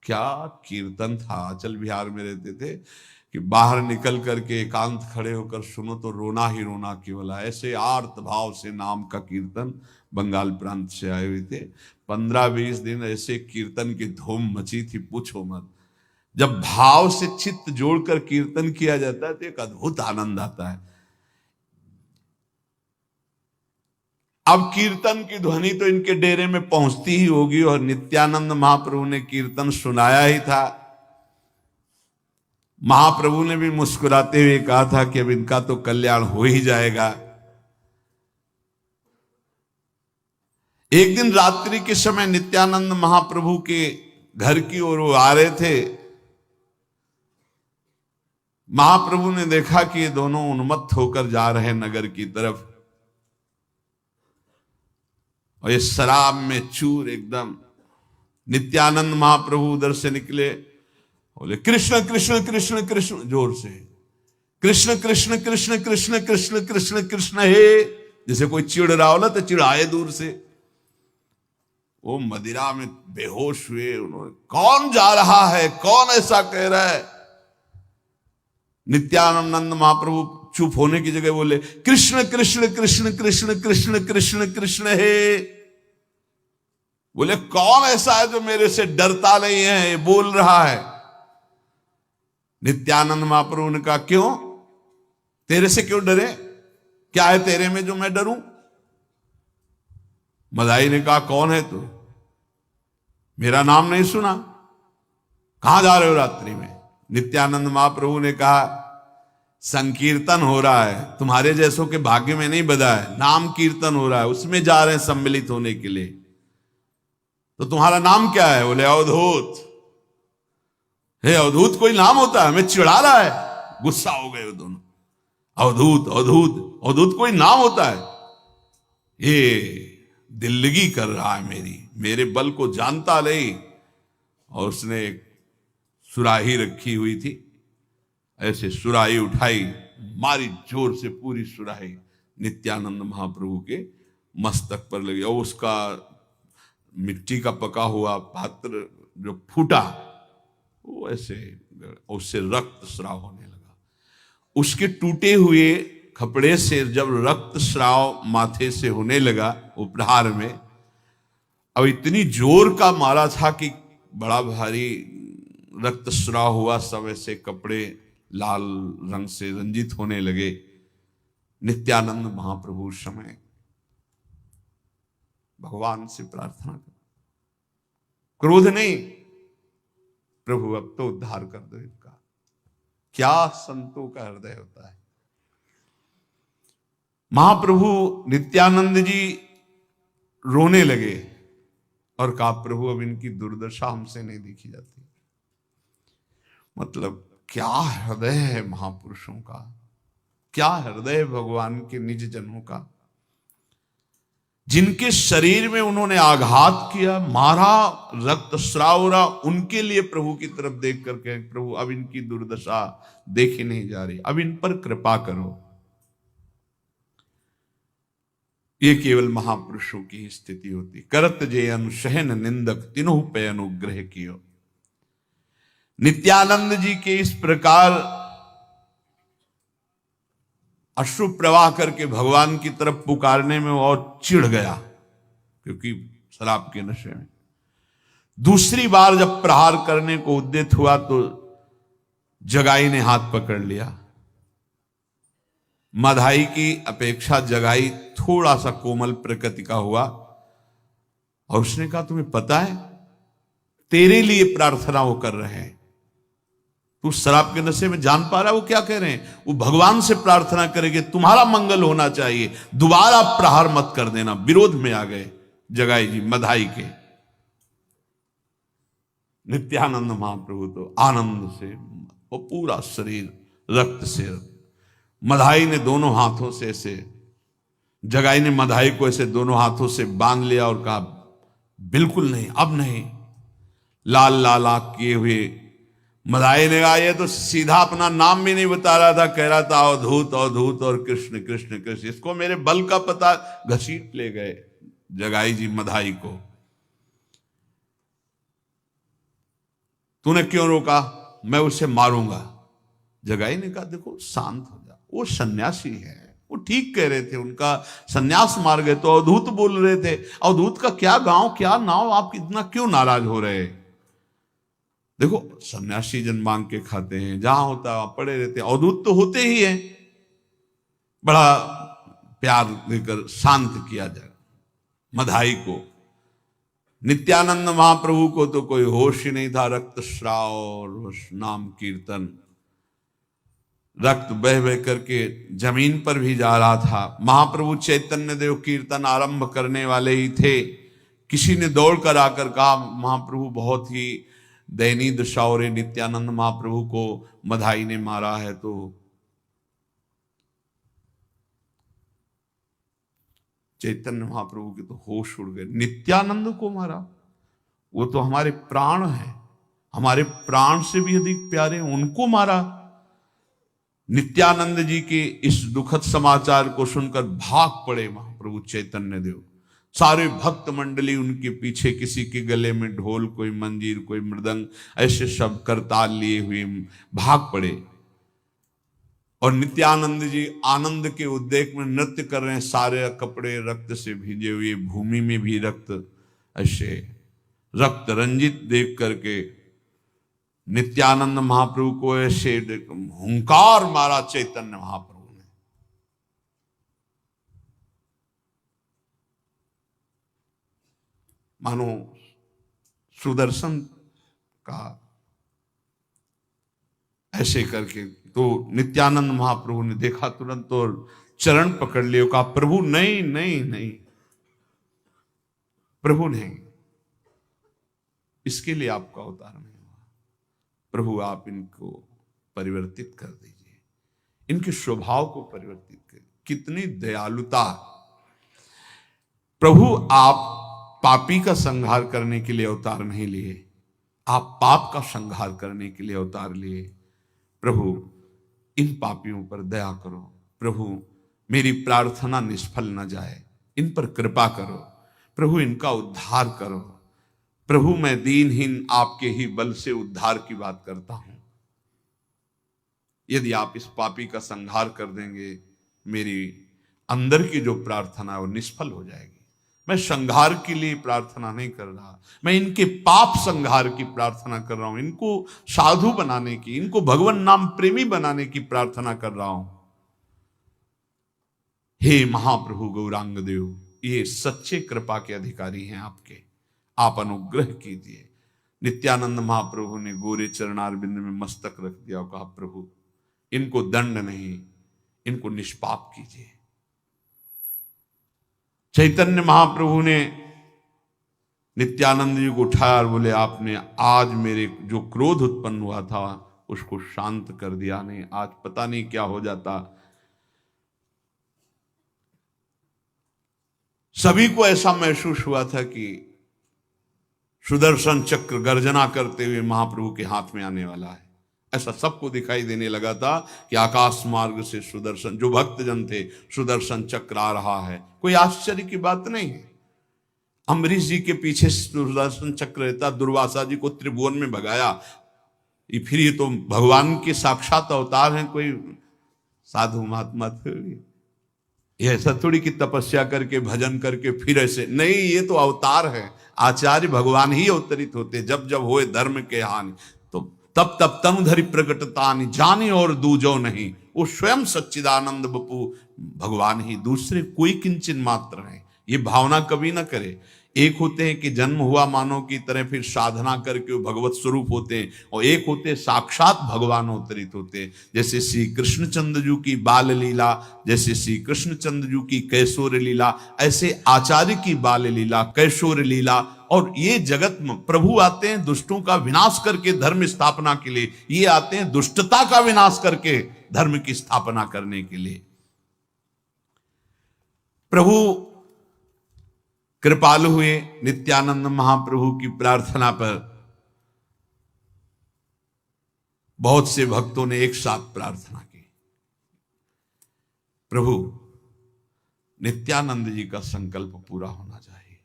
क्या कीर्तन था, अचल बिहार में रहते थे कि बाहर निकल करके एकांत खड़े होकर सुनो तो रोना ही रोना केवल। ऐसे आर्त भाव से नाम का कीर्तन, बंगाल प्रांत से आए हुए थे। 15-20 दिन ऐसे कीर्तन की धूम मची थी, पूछो मत। जब भाव से चित्त जोड़कर कीर्तन किया जाता है तो एक अद्भुत आनंद आता है। अब कीर्तन की ध्वनि तो इनके डेरे में पहुंचती ही होगी, और नित्यानंद महाप्रभु ने कीर्तन सुनाया ही था। महाप्रभु ने भी मुस्कुराते हुए कहा था कि अब इनका तो कल्याण हो ही जाएगा। एक दिन रात्रि के समय नित्यानंद महाप्रभु के घर की ओर वो आ रहे थे। महाप्रभु ने देखा कि ये दोनों उन्मत्त होकर जा रहे हैं नगर की तरफ, और ये शराब में चूर एकदम। नित्यानंद महाप्रभु उधर से निकले, बोले कृष्ण कृष्ण कृष्ण कृष्ण जोर से, कृष्ण कृष्ण कृष्ण कृष्ण कृष्ण कृष्ण कृष्ण हे। जैसे कोई चिढ़ रहा हो ना तो चिढ़ाए दूर से। वो मदिरा में बेहोश हुए। उन्होंने कौन जा रहा है, कौन ऐसा कह रहा है। नित्यानंद महाप्रभु चुप होने की जगह बोले कृष्ण कृष्ण कृष्ण कृष्ण कृष्ण कृष्ण कृष्ण हे। बोले कौन ऐसा है जो मेरे से डरता नहीं है, ये बोल रहा है। नित्यानंद महाप्रभु ने कहा क्यों, तेरे से क्यों डरे, क्या है तेरे में जो मैं डरूं। मदाई ने कहा कौन है तू, मेरा नाम नहीं सुना, कहां जा रहे हो रात्रि में। नित्यानंद महाप्रभु ने कहा संकीर्तन हो रहा है, तुम्हारे जैसों के भाग्य में नहीं बधा है, नाम कीर्तन हो रहा है, उसमें जा रहे हैं सम्मिलित होने के लिए। तो तुम्हारा नाम क्या है। बोले अवधूत। हे अवधूत कोई नाम होता है, हमें चिढ़ा रहा है। गुस्सा हो गए वो दोनों। अवधूत अवधूत अवधूत कोई नाम होता है, ये दिल्लगी कर रहा है मेरे बल को जानता नहीं। और उसने एक सुराही रखी हुई थी, ऐसे सुराही उठाई, मारी जोर से, पूरी सुराही नित्यानंद महाप्रभु के मस्तक पर लगी, और उसका मिट्टी का पका हुआ पात्र जो फूटा वो ऐसे, उससे रक्त स्राव होने लगा। उसके टूटे हुए कपड़े से जब रक्त स्राव माथे से होने लगा उपहार में, अब इतनी जोर का मारा था कि बड़ा भारी रक्त स्राव हुआ। सब ऐसे कपड़े लाल रंग से रंजित होने लगे। नित्यानंद महाप्रभु उस समय भगवान से प्रार्थना कर, क्रोध नहीं, प्रभु अब तो उद्धार कर दो इनका। क्या संतों का हृदय होता है। महाप्रभु नित्यानंद जी रोने लगे और कहा प्रभु अब इनकी दुर्दशा हमसे नहीं देखी जाती। मतलब क्या हृदय है महापुरुषों का। क्या हृदय है भगवान के निज जनों का, जिनके शरीर में उन्होंने आघात किया, मारा, रक्त स्राव रहा, उनके लिए प्रभु की तरफ देख करके प्रभु अब इनकी दुर्दशा देखी नहीं जा रही, अब इन पर कृपा करो। ये केवल महापुरुषों की स्थिति होती। करत जे अनुशहन निंदक तिन्हु पे अनुग्रह कियो। नित्यानंद जी के इस प्रकार अश्रु प्रवाह करके भगवान की तरफ पुकारने में और चिढ़ गया, क्योंकि शराब के नशे में। दूसरी बार जब प्रहार करने को उद्यत हुआ तो जगाई ने हाथ पकड़ लिया। मधाई की अपेक्षा जगाई थोड़ा सा कोमल प्रकृति का हुआ और उसने कहा, तुम्हें पता है तेरे लिए प्रार्थना वो कर रहे हैं, तू शराब के नशे में जान पा रहा है वो क्या कह रहे हैं? वो भगवान से प्रार्थना करेंगे तुम्हारा मंगल होना चाहिए, दोबारा प्रहार मत कर देना। विरोध में आ गए जगाई जी मधाई के। नित्यानंद महाप्रभु तो आनंद से वो पूरा शरीर रक्त से, मधाई ने दोनों हाथों से ऐसे, जगाई ने मधाई को ऐसे दोनों हाथों से बांध लिया और कहा बिल्कुल नहीं, अब नहीं। लाल लाल आंख किए हुए मधाई ने कहा, ये तो सीधा अपना नाम भी नहीं बता रहा था, कह रहा था अवधूत अवधूत और कृष्ण कृष्ण कृष्ण, इसको मेरे बल का पता। घसीट ले गए जगाई जी मधाई को। तूने क्यों रोका? मैं उसे मारूंगा। जगाई ने कहा देखो शांत हो जा, वो सन्यासी है, वो ठीक कह रहे थे, उनका सन्यास मार गए तो अवधूत बोल रहे थे। अवधूत का क्या गांव क्या नाव, आप इतना क्यों नाराज हो रहे? देखो सन्यासी जन मांग के खाते हैं, जहां होता है पड़े रहते हैं, अवधूत तो होते ही हैं। बड़ा प्यार देकर शांत किया जाए मधाई को। नित्यानंद महाप्रभु को तो कोई होश ही नहीं था, रक्त स्राव और नाम कीर्तन, रक्त बह बह करके जमीन पर भी जा रहा था। महाप्रभु चैतन्य देव कीर्तन आरंभ करने वाले ही थे, किसी ने दौड़कर आकर कहा महाप्रभु बहुत ही दयनीय दशा हो रही, नित्यानंद महाप्रभु को मधाई ने मारा है। तो चैतन्य महाप्रभु के तो होश उड़ गए, नित्यानंद को मारा? वो तो हमारे प्राण हैं, हमारे प्राण से भी अधिक प्यारे, उनको मारा? नित्यानंद जी के इस दुखद समाचार को सुनकर भाग पड़े महाप्रभु चैतन्य देव। सारे भक्त मंडली उनके पीछे, किसी के गले में ढोल, कोई मंजीर, कोई मृदंग, ऐसे सब करताल लिए हुए भाग पड़े। और नित्यानंद जी आनंद के उद्रेक में नृत्य कर रहे हैं, सारे कपड़े रक्त से भीजे हुए, भूमि में भी रक्त, ऐसे रक्त रंजित देख करके नित्यानंद महाप्रभु को ऐसे हुंकार मारा चैतन्य महाप्रभु ने। मानो सुदर्शन का ऐसे करके। तो नित्यानंद महाप्रभु ने देखा तुरंत और चरण पकड़ लिया, कहा प्रभु नहीं नहीं नहीं, प्रभु नहीं, इसके लिए आपका अवतार नहीं हुआ। प्रभु आप इनको परिवर्तित कर दीजिए, इनके स्वभाव को परिवर्तित करिए। कितनी दयालुता! प्रभु आप पापी का संहार करने के लिए अवतार नहीं लिए, आप पाप का संहार करने के लिए अवतार लिए। प्रभु इन पापियों पर दया करो, प्रभु मेरी प्रार्थना निष्फल न जाए, इन पर कृपा करो, प्रभु इनका उद्धार करो। प्रभु मैं दीनहीन आपके ही बल से उद्धार की बात करता हूं, यदि आप इस पापी का संहार कर देंगे, मेरी अंदर की जो प्रार्थना है वो निष्फल हो जाएगी। मैं संहार के लिए प्रार्थना नहीं कर रहा, मैं इनके पाप संहार की प्रार्थना कर रहा हूं, इनको साधु बनाने की, इनको भगवान नाम प्रेमी बनाने की प्रार्थना कर रहा हूं। हे महाप्रभु गौरांग देव, ये सच्चे कृपा के अधिकारी हैं आपके, आप अनुग्रह कीजिए। नित्यानंद महाप्रभु ने गोरे चरणारविंद में मस्तक रख दिया और कहा प्रभु इनको दंड नहीं, इनको निष्पाप कीजिए। चैतन्य महाप्रभु ने नित्यानंद जी को उठाया और बोले आपने आज मेरे जो क्रोध उत्पन्न हुआ था उसको शांत कर दिया, नहीं आज पता नहीं क्या हो जाता। सभी को ऐसा महसूस हुआ था कि सुदर्शन चक्र गर्जना करते हुए महाप्रभु के हाथ में आने वाला है। ऐसा सबको दिखाई देने लगा था कि आकाश मार्ग से सुदर्शन, जो भक्तजन थे, सुदर्शन चक्र आ रहा है। कोई आश्चर्य की बात नहीं है। अम्बरीश जी के पीछे सुदर्शन चक्र रहता, दुर्वासा जी को त्रिभुवन में भगाया। फिर ये तो भगवान के साक्षात अवतार हैं, कोई साधु महात्मा थोड़ी। ये ऐसा थोड़ी कि तपस्या करके भजन करके फिर ऐसे नहीं, ये तो अवतार है। आचार्य भगवान ही अवतरित होते। जब जब होए धर्म के हानि तो तब तब तनुधरि प्रकटतानि, जाने और दूजो नहीं। वो स्वयं सच्चिदानंद बपू भगवान ही, दूसरे कोई किंचन मात्र है। ये भावना कभी ना करे। एक होते हैं कि जन्म हुआ मानव की तरह, फिर साधना करके वो भगवत स्वरूप होते हैं, और एक होते हैं साक्षात भगवान अवतरित होते हैं। जैसे श्री कृष्णचंद्र जी की बाल लीला, जैसे श्री कृष्णचंद्र जी की कैशोर लीला, ऐसे आचार्य की बाल लीला, कैशोर लीला। और ये जगत में प्रभु आते हैं दुष्टों का विनाश करके धर्म स्थापना के लिए, ये आते हैं दुष्टता का विनाश करके धर्म की स्थापना करने के लिए। प्रभु कृपालु हुए। नित्यानंद महाप्रभु की प्रार्थना पर बहुत से भक्तों ने एक साथ प्रार्थना की, प्रभु नित्यानंद जी का संकल्प पूरा होना चाहिए।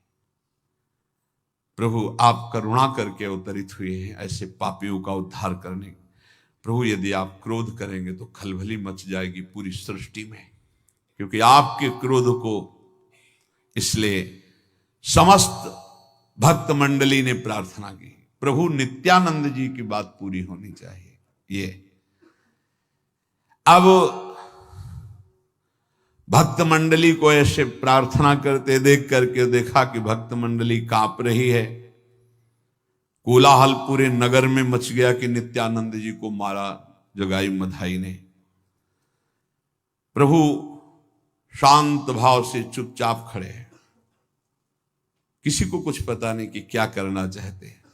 प्रभु आप करुणा करके अवतरित हुए हैं ऐसे पापियों का उद्धार करने। प्रभु यदि आप क्रोध करेंगे तो खलबली मच जाएगी पूरी सृष्टि में, क्योंकि आपके क्रोध को, इसलिए समस्त भक्त मंडली ने प्रार्थना की, प्रभु नित्यानंद जी की बात पूरी होनी चाहिए। ये अब भक्त मंडली को ऐसे प्रार्थना करते देख करके देखा कि भक्त मंडली कांप रही है। कोलाहल पूरे नगर में मच गया कि नित्यानंद जी को मारा जगाई मधाई ने। प्रभु शांत भाव से चुपचाप खड़े हैं, किसी को कुछ पता नहीं कि क्या करना चाहते हैं।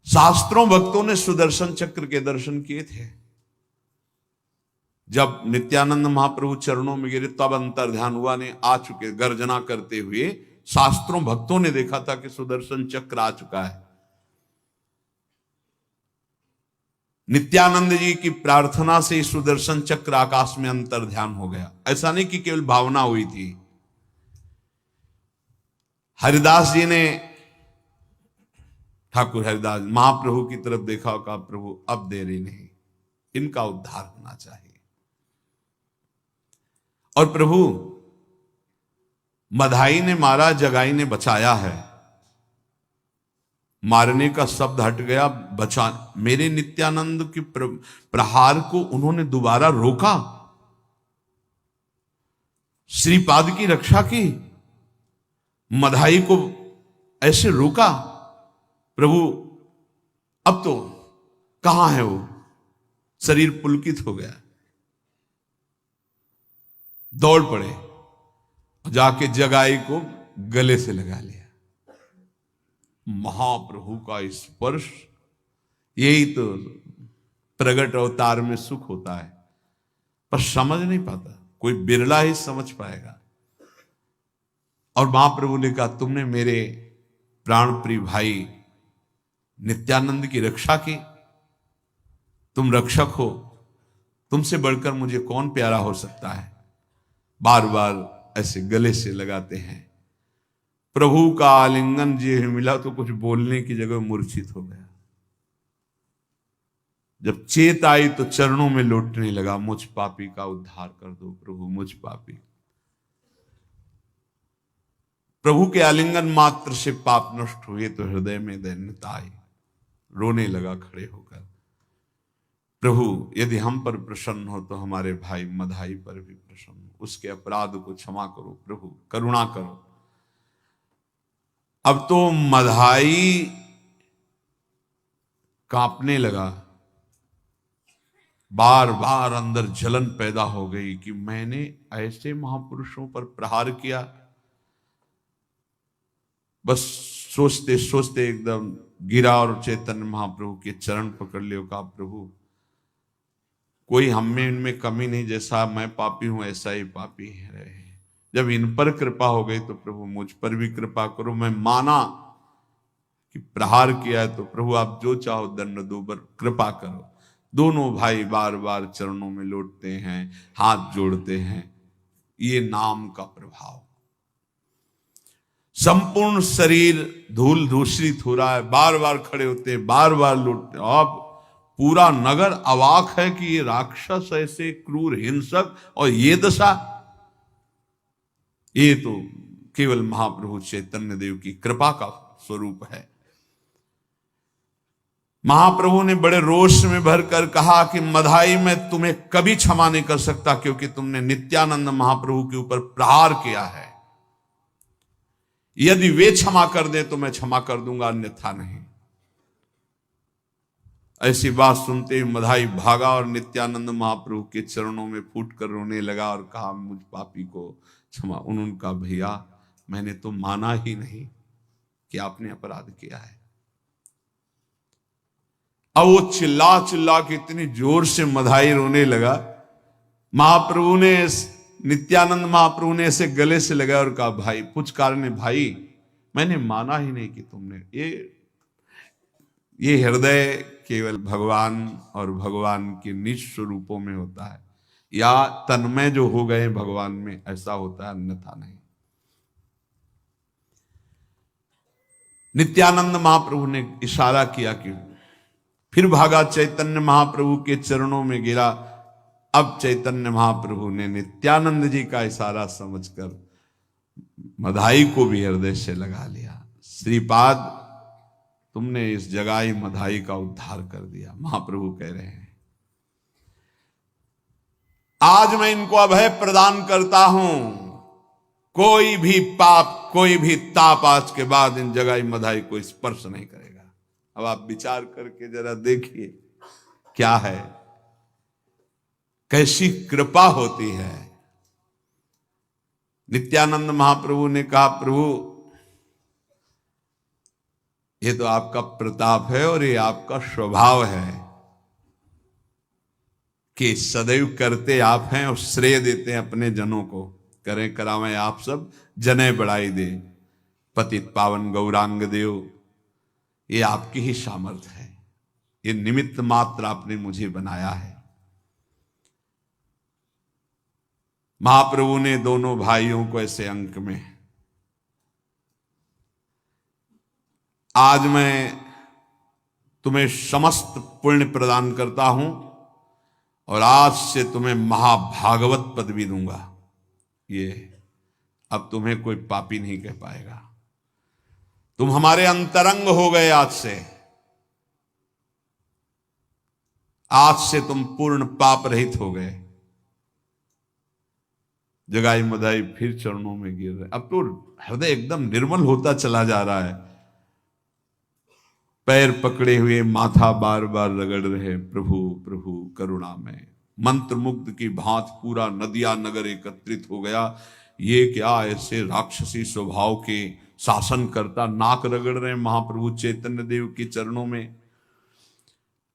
शास्त्रों भक्तों ने सुदर्शन चक्र के दर्शन किए थे। जब नित्यानंद महाप्रभु चरणों में गिरे तब अंतर्ध्यान हुआ, ने आ चुके गर्जना करते हुए। शास्त्रों भक्तों ने देखा था कि सुदर्शन चक्र आ चुका है। नित्यानंद जी की प्रार्थना से सुदर्शन चक्र आकाश में अंतर्ध्यान हो गया। ऐसा नहीं कि केवल भावना हुई थी। हरिदास जी ने, ठाकुर हरिदास महाप्रभु की तरफ देखा और कहा, प्रभु अब देरी नहीं, इनका उद्धार होना चाहिए। और प्रभु मधाई ने मारा, जगाई ने बचाया है। मारने का शब्द हट गया, बचा। मेरे नित्यानंद के प्रहार को उन्होंने दोबारा रोका, श्रीपाद की रक्षा की, मधाई को ऐसे रोका। प्रभु अब तो कहां है वो, शरीर पुलकित हो गया। दौड़ पड़े, जाके जगाई को गले से लगा लिया। महाप्रभु का स्पर्श, यही तो प्रगट अवतार में सुख होता है। पर समझ नहीं पाता, कोई बिरला ही समझ पाएगा। और महाप्रभु ने कहा, तुमने मेरे प्राण प्रिय भाई नित्यानंद की रक्षा की, तुम रक्षक हो, तुमसे बढ़कर मुझे कौन प्यारा हो सकता है। बार बार ऐसे गले से लगाते हैं। प्रभु का आलिंगन जी मिला तो कुछ बोलने की जगह मूर्छित हो गया। जब चेत आई तो चरणों में लौटने लगा, मुझ पापी का उद्धार कर दो प्रभु, मुझ पापी। प्रभु के आलिंगन मात्र से पाप नष्ट हुए तो हृदय में दैन्यता आई, रोने लगा खड़े होकर। प्रभु यदि हम पर प्रसन्न हो तो हमारे भाई मधाई पर भी प्रसन्न हो, उसके अपराध को क्षमा करो प्रभु, करुणा करो। अब तो मधाई कांपने लगा, बार बार अंदर जलन पैदा हो गई कि मैंने ऐसे महापुरुषों पर प्रहार किया। बस सोचते सोचते एकदम गिरा और चैतन्य महाप्रभु के चरण पकड़ लियो। कहा, प्रभु कोई हम में इनमें कमी नहीं, जैसा मैं पापी हूं ऐसा ही पापी रहे। जब इन पर कृपा हो गई तो प्रभु मुझ पर भी कृपा करो। मैं माना कि प्रहार किया है तो प्रभु आप जो चाहो दंड दो, पर कृपा करो। दोनों भाई बार बार चरणों में लौटते हैं, हाथ जोड़ते हैं। ये नाम का प्रभाव, संपूर्ण शरीर धूल दूषित हो रहा है, बार बार खड़े होते हैं, बार बार लौटते। अब पूरा नगर अवाक है कि ये राक्षस ऐसे क्रूर हिंसक और ये दशा, ये तो केवल महाप्रभु चैतन्य देव की कृपा का स्वरूप है। महाप्रभु ने बड़े रोष में भरकर कहा कि मधाई मैं तुम्हें कभी क्षमा नहीं कर सकता, क्योंकि तुमने नित्यानंद महाप्रभु के ऊपर प्रहार किया है। यदि वे क्षमा कर दे तो मैं क्षमा कर दूंगा, अन्यथा नहीं। ऐसी बात सुनते ही मधाई भागा और नित्यानंद महाप्रभु के चरणों में फूटकर रोने लगा और कहा मुझ पापी को क्षमा। उन्होंने कहा भैया मैंने तो माना ही नहीं कि आपने अपराध किया है। अब वो चिल्ला चिल्ला के इतनी जोर से मधाई रोने लगा। महाप्रभु ने, नित्यानंद महाप्रभु ने ऐसे गले से लगाया और कहा भाई पुचकार ने, भाई मैंने माना ही नहीं कि तुमने ये हृदय केवल भगवान और भगवान के निज स्वरूपों में होता है, या तन्मय जो हो गए भगवान में ऐसा होता है, अन्यथा नहीं। नित्यानंद महाप्रभु ने इशारा किया कि फिर भागा, चैतन्य महाप्रभु के चरणों में गिरा। अब चैतन्य महाप्रभु ने नित्यानंद जी का इशारा समझकर मधाई को भी हृदय से लगा लिया। श्रीपाद तुमने इस जगाई मधाई का उद्धार कर दिया। महाप्रभु कह रहे हैं आज मैं इनको अभय प्रदान करता हूं, कोई भी पाप कोई भी ताप आज के बाद इन जगाई मधाई को स्पर्श नहीं करेगा। अब आप विचार करके जरा देखिए क्या है, कैसी कृपा होती है। नित्यानंद महाप्रभु ने कहा प्रभु ये तो आपका प्रताप है और ये आपका स्वभाव है कि सदैव करते आप हैं और श्रेय देते हैं अपने जनों को। करें करावें आप सब जने बढ़ाई दे, पतित पावन गौरांग देव, ये आपकी ही सामर्थ्य है, ये निमित्त मात्र आपने मुझे बनाया है। महाप्रभु ने दोनों भाइयों को ऐसे अंक में, आज मैं तुम्हें समस्त पुण्य प्रदान करता हूं और आज से तुम्हें महाभागवत पदवी दूंगा। ये अब तुम्हें कोई पापी नहीं कह पाएगा, तुम हमारे अंतरंग हो गए। आज से तुम पूर्ण पाप रहित हो गए। जगाई मधाई फिर चरणों में गिर रहे। अब तो हृदय एकदम निर्मल होता चला जा रहा है। पैर पकड़े हुए माथा बार बार रगड़ रहे, प्रभु प्रभु करुणा में। मंत्र मुग्ध की भांति पूरा नदिया नगर एकत्रित हो गया। ये क्या ऐसे राक्षसी स्वभाव के शासन करता नाक रगड़ रहे महाप्रभु चैतन्य देव के चरणों में।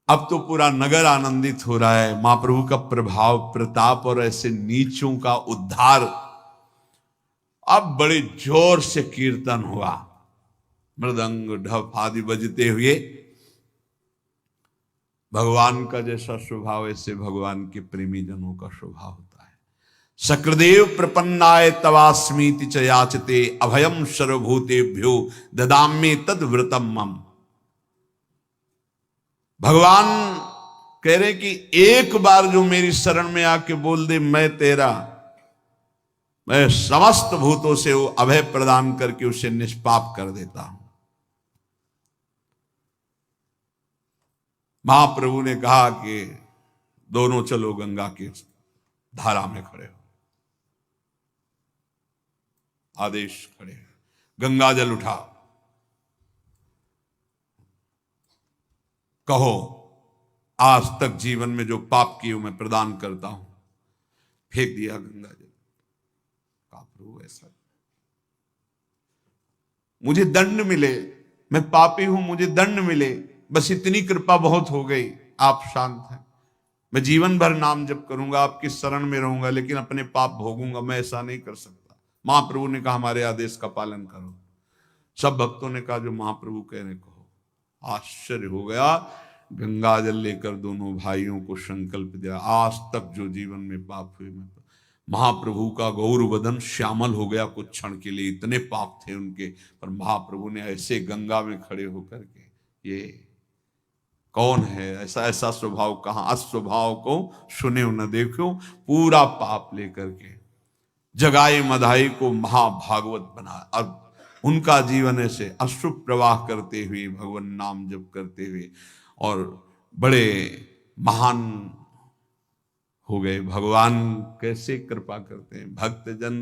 अब तो पूरा नगर आनंदित हो रहा है, महाप्रभु का प्रभाव प्रताप और ऐसे नीचों का उद्धार। अब बड़े जोर से कीर्तन हुआ, मृदंग ढप आदि बजते हुए। भगवान का जैसा स्वभाव ऐसे भगवान के प्रेमी जनों का स्वभाव होता है। शक्रदेव प्रपन्नाय तवास्मीति च याचते अभयम सर्वभूतेभ्यो ददाम्ये तद व्रतम मम। भगवान कह रहे कि एक बार जो मेरी शरण में आके बोल दे मैं तेरा, मैं समस्त भूतों से वो अभय प्रदान करके उसे निष्पाप कर देता हूं। महाप्रभु ने कहा कि दोनों चलो गंगा की धारा में खड़े हो। आदेश खड़े, गंगा जल उठाओ, कहो आज तक जीवन में जो पाप किए मैं प्रदान करता हूं। फेंक दिया गंगा जल। कहा प्रभु ऐसा मुझे दंड मिले, मैं पापी हूं, मुझे दंड मिले, बस इतनी कृपा बहुत हो गई। आप शांत हैं, मैं जीवन भर नाम जप करूंगा, आपकी शरण में रहूंगा, लेकिन अपने पाप भोगूंगा, मैं ऐसा नहीं कर सकता। महाप्रभु ने कहा हमारे आदेश का पालन करो। सब भक्तों ने कहा जो महाप्रभु कह रहे कहो। आश्चर्य हो गया। गंगा जल लेकर दोनों भाइयों को संकल्प दिया, आज तक जो जीवन में पाप हुए में महाप्रभु का गौर वदन श्यामल हो गया कुछ क्षण के लिए, इतने पाप थे उनके, पर महाप्रभु ने ऐसे गंगा में खड़े होकर के, ये कौन है, ऐसा ऐसा स्वभाव कहाँ, अस्वभाव को सुने न देखो, पूरा पाप लेकर के जगाए मधाई को महाभागवत बना। अब उनका जीवन ऐसे अश्रुप प्रवाह करते हुए भगवान नाम जप करते हुए और बड़े महान हो गए। भगवान कैसे कृपा करते हैं, भक्तजन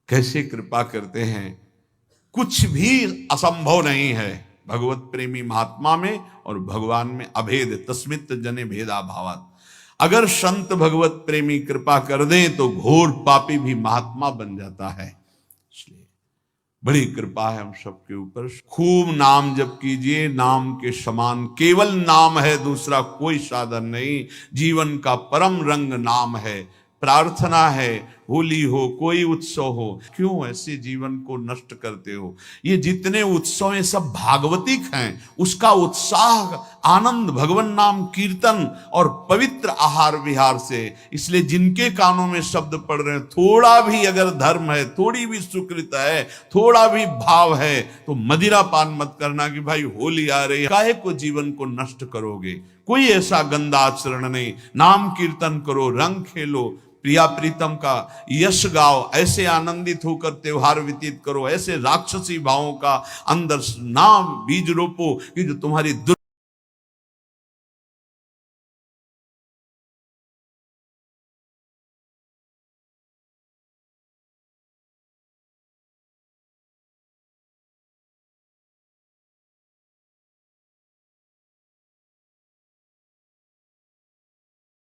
कैसे कृपा करते हैं, कुछ भी असंभव नहीं है भगवत प्रेमी महात्मा में और भगवान में अभेद, तस्मित जने भेदा भावात। अगर संत भगवत प्रेमी कृपा कर दें तो घोर पापी भी महात्मा बन जाता है। इसलिए बड़ी कृपा है हम सबके ऊपर। खूब नाम जप कीजिए, नाम के समान केवल नाम है, दूसरा कोई साधन नहीं। जीवन का परम रंग नाम है, प्रार्थना है, होली हो कोई उत्सव हो, क्यों ऐसे जीवन को नष्ट करते हो। ये जितने उत्सव हैं सब भागवतिक हैं, उसका उत्साह आनंद भगवान नाम कीर्तन और पवित्र आहार विहार से। इसलिए जिनके कानों में शब्द पड़ रहे हैं, थोड़ा भी अगर धर्म है, थोड़ी भी सुकृत है, थोड़ा भी भाव है, तो मदिरा पान मत करना कि भाई होली आ रही है, काहे को जीवन को नष्ट करोगे। कोई ऐसा गंदा आचरण नहीं। नाम कीर्तन करो, रंग खेलो, प्रिया प्रीतम का यश गाओ, ऐसे आनंदित होकर त्योहार व्यतीत करो, ऐसे राक्षसी भावों का अंदर ना बीज रोपो कि जो तुम्हारी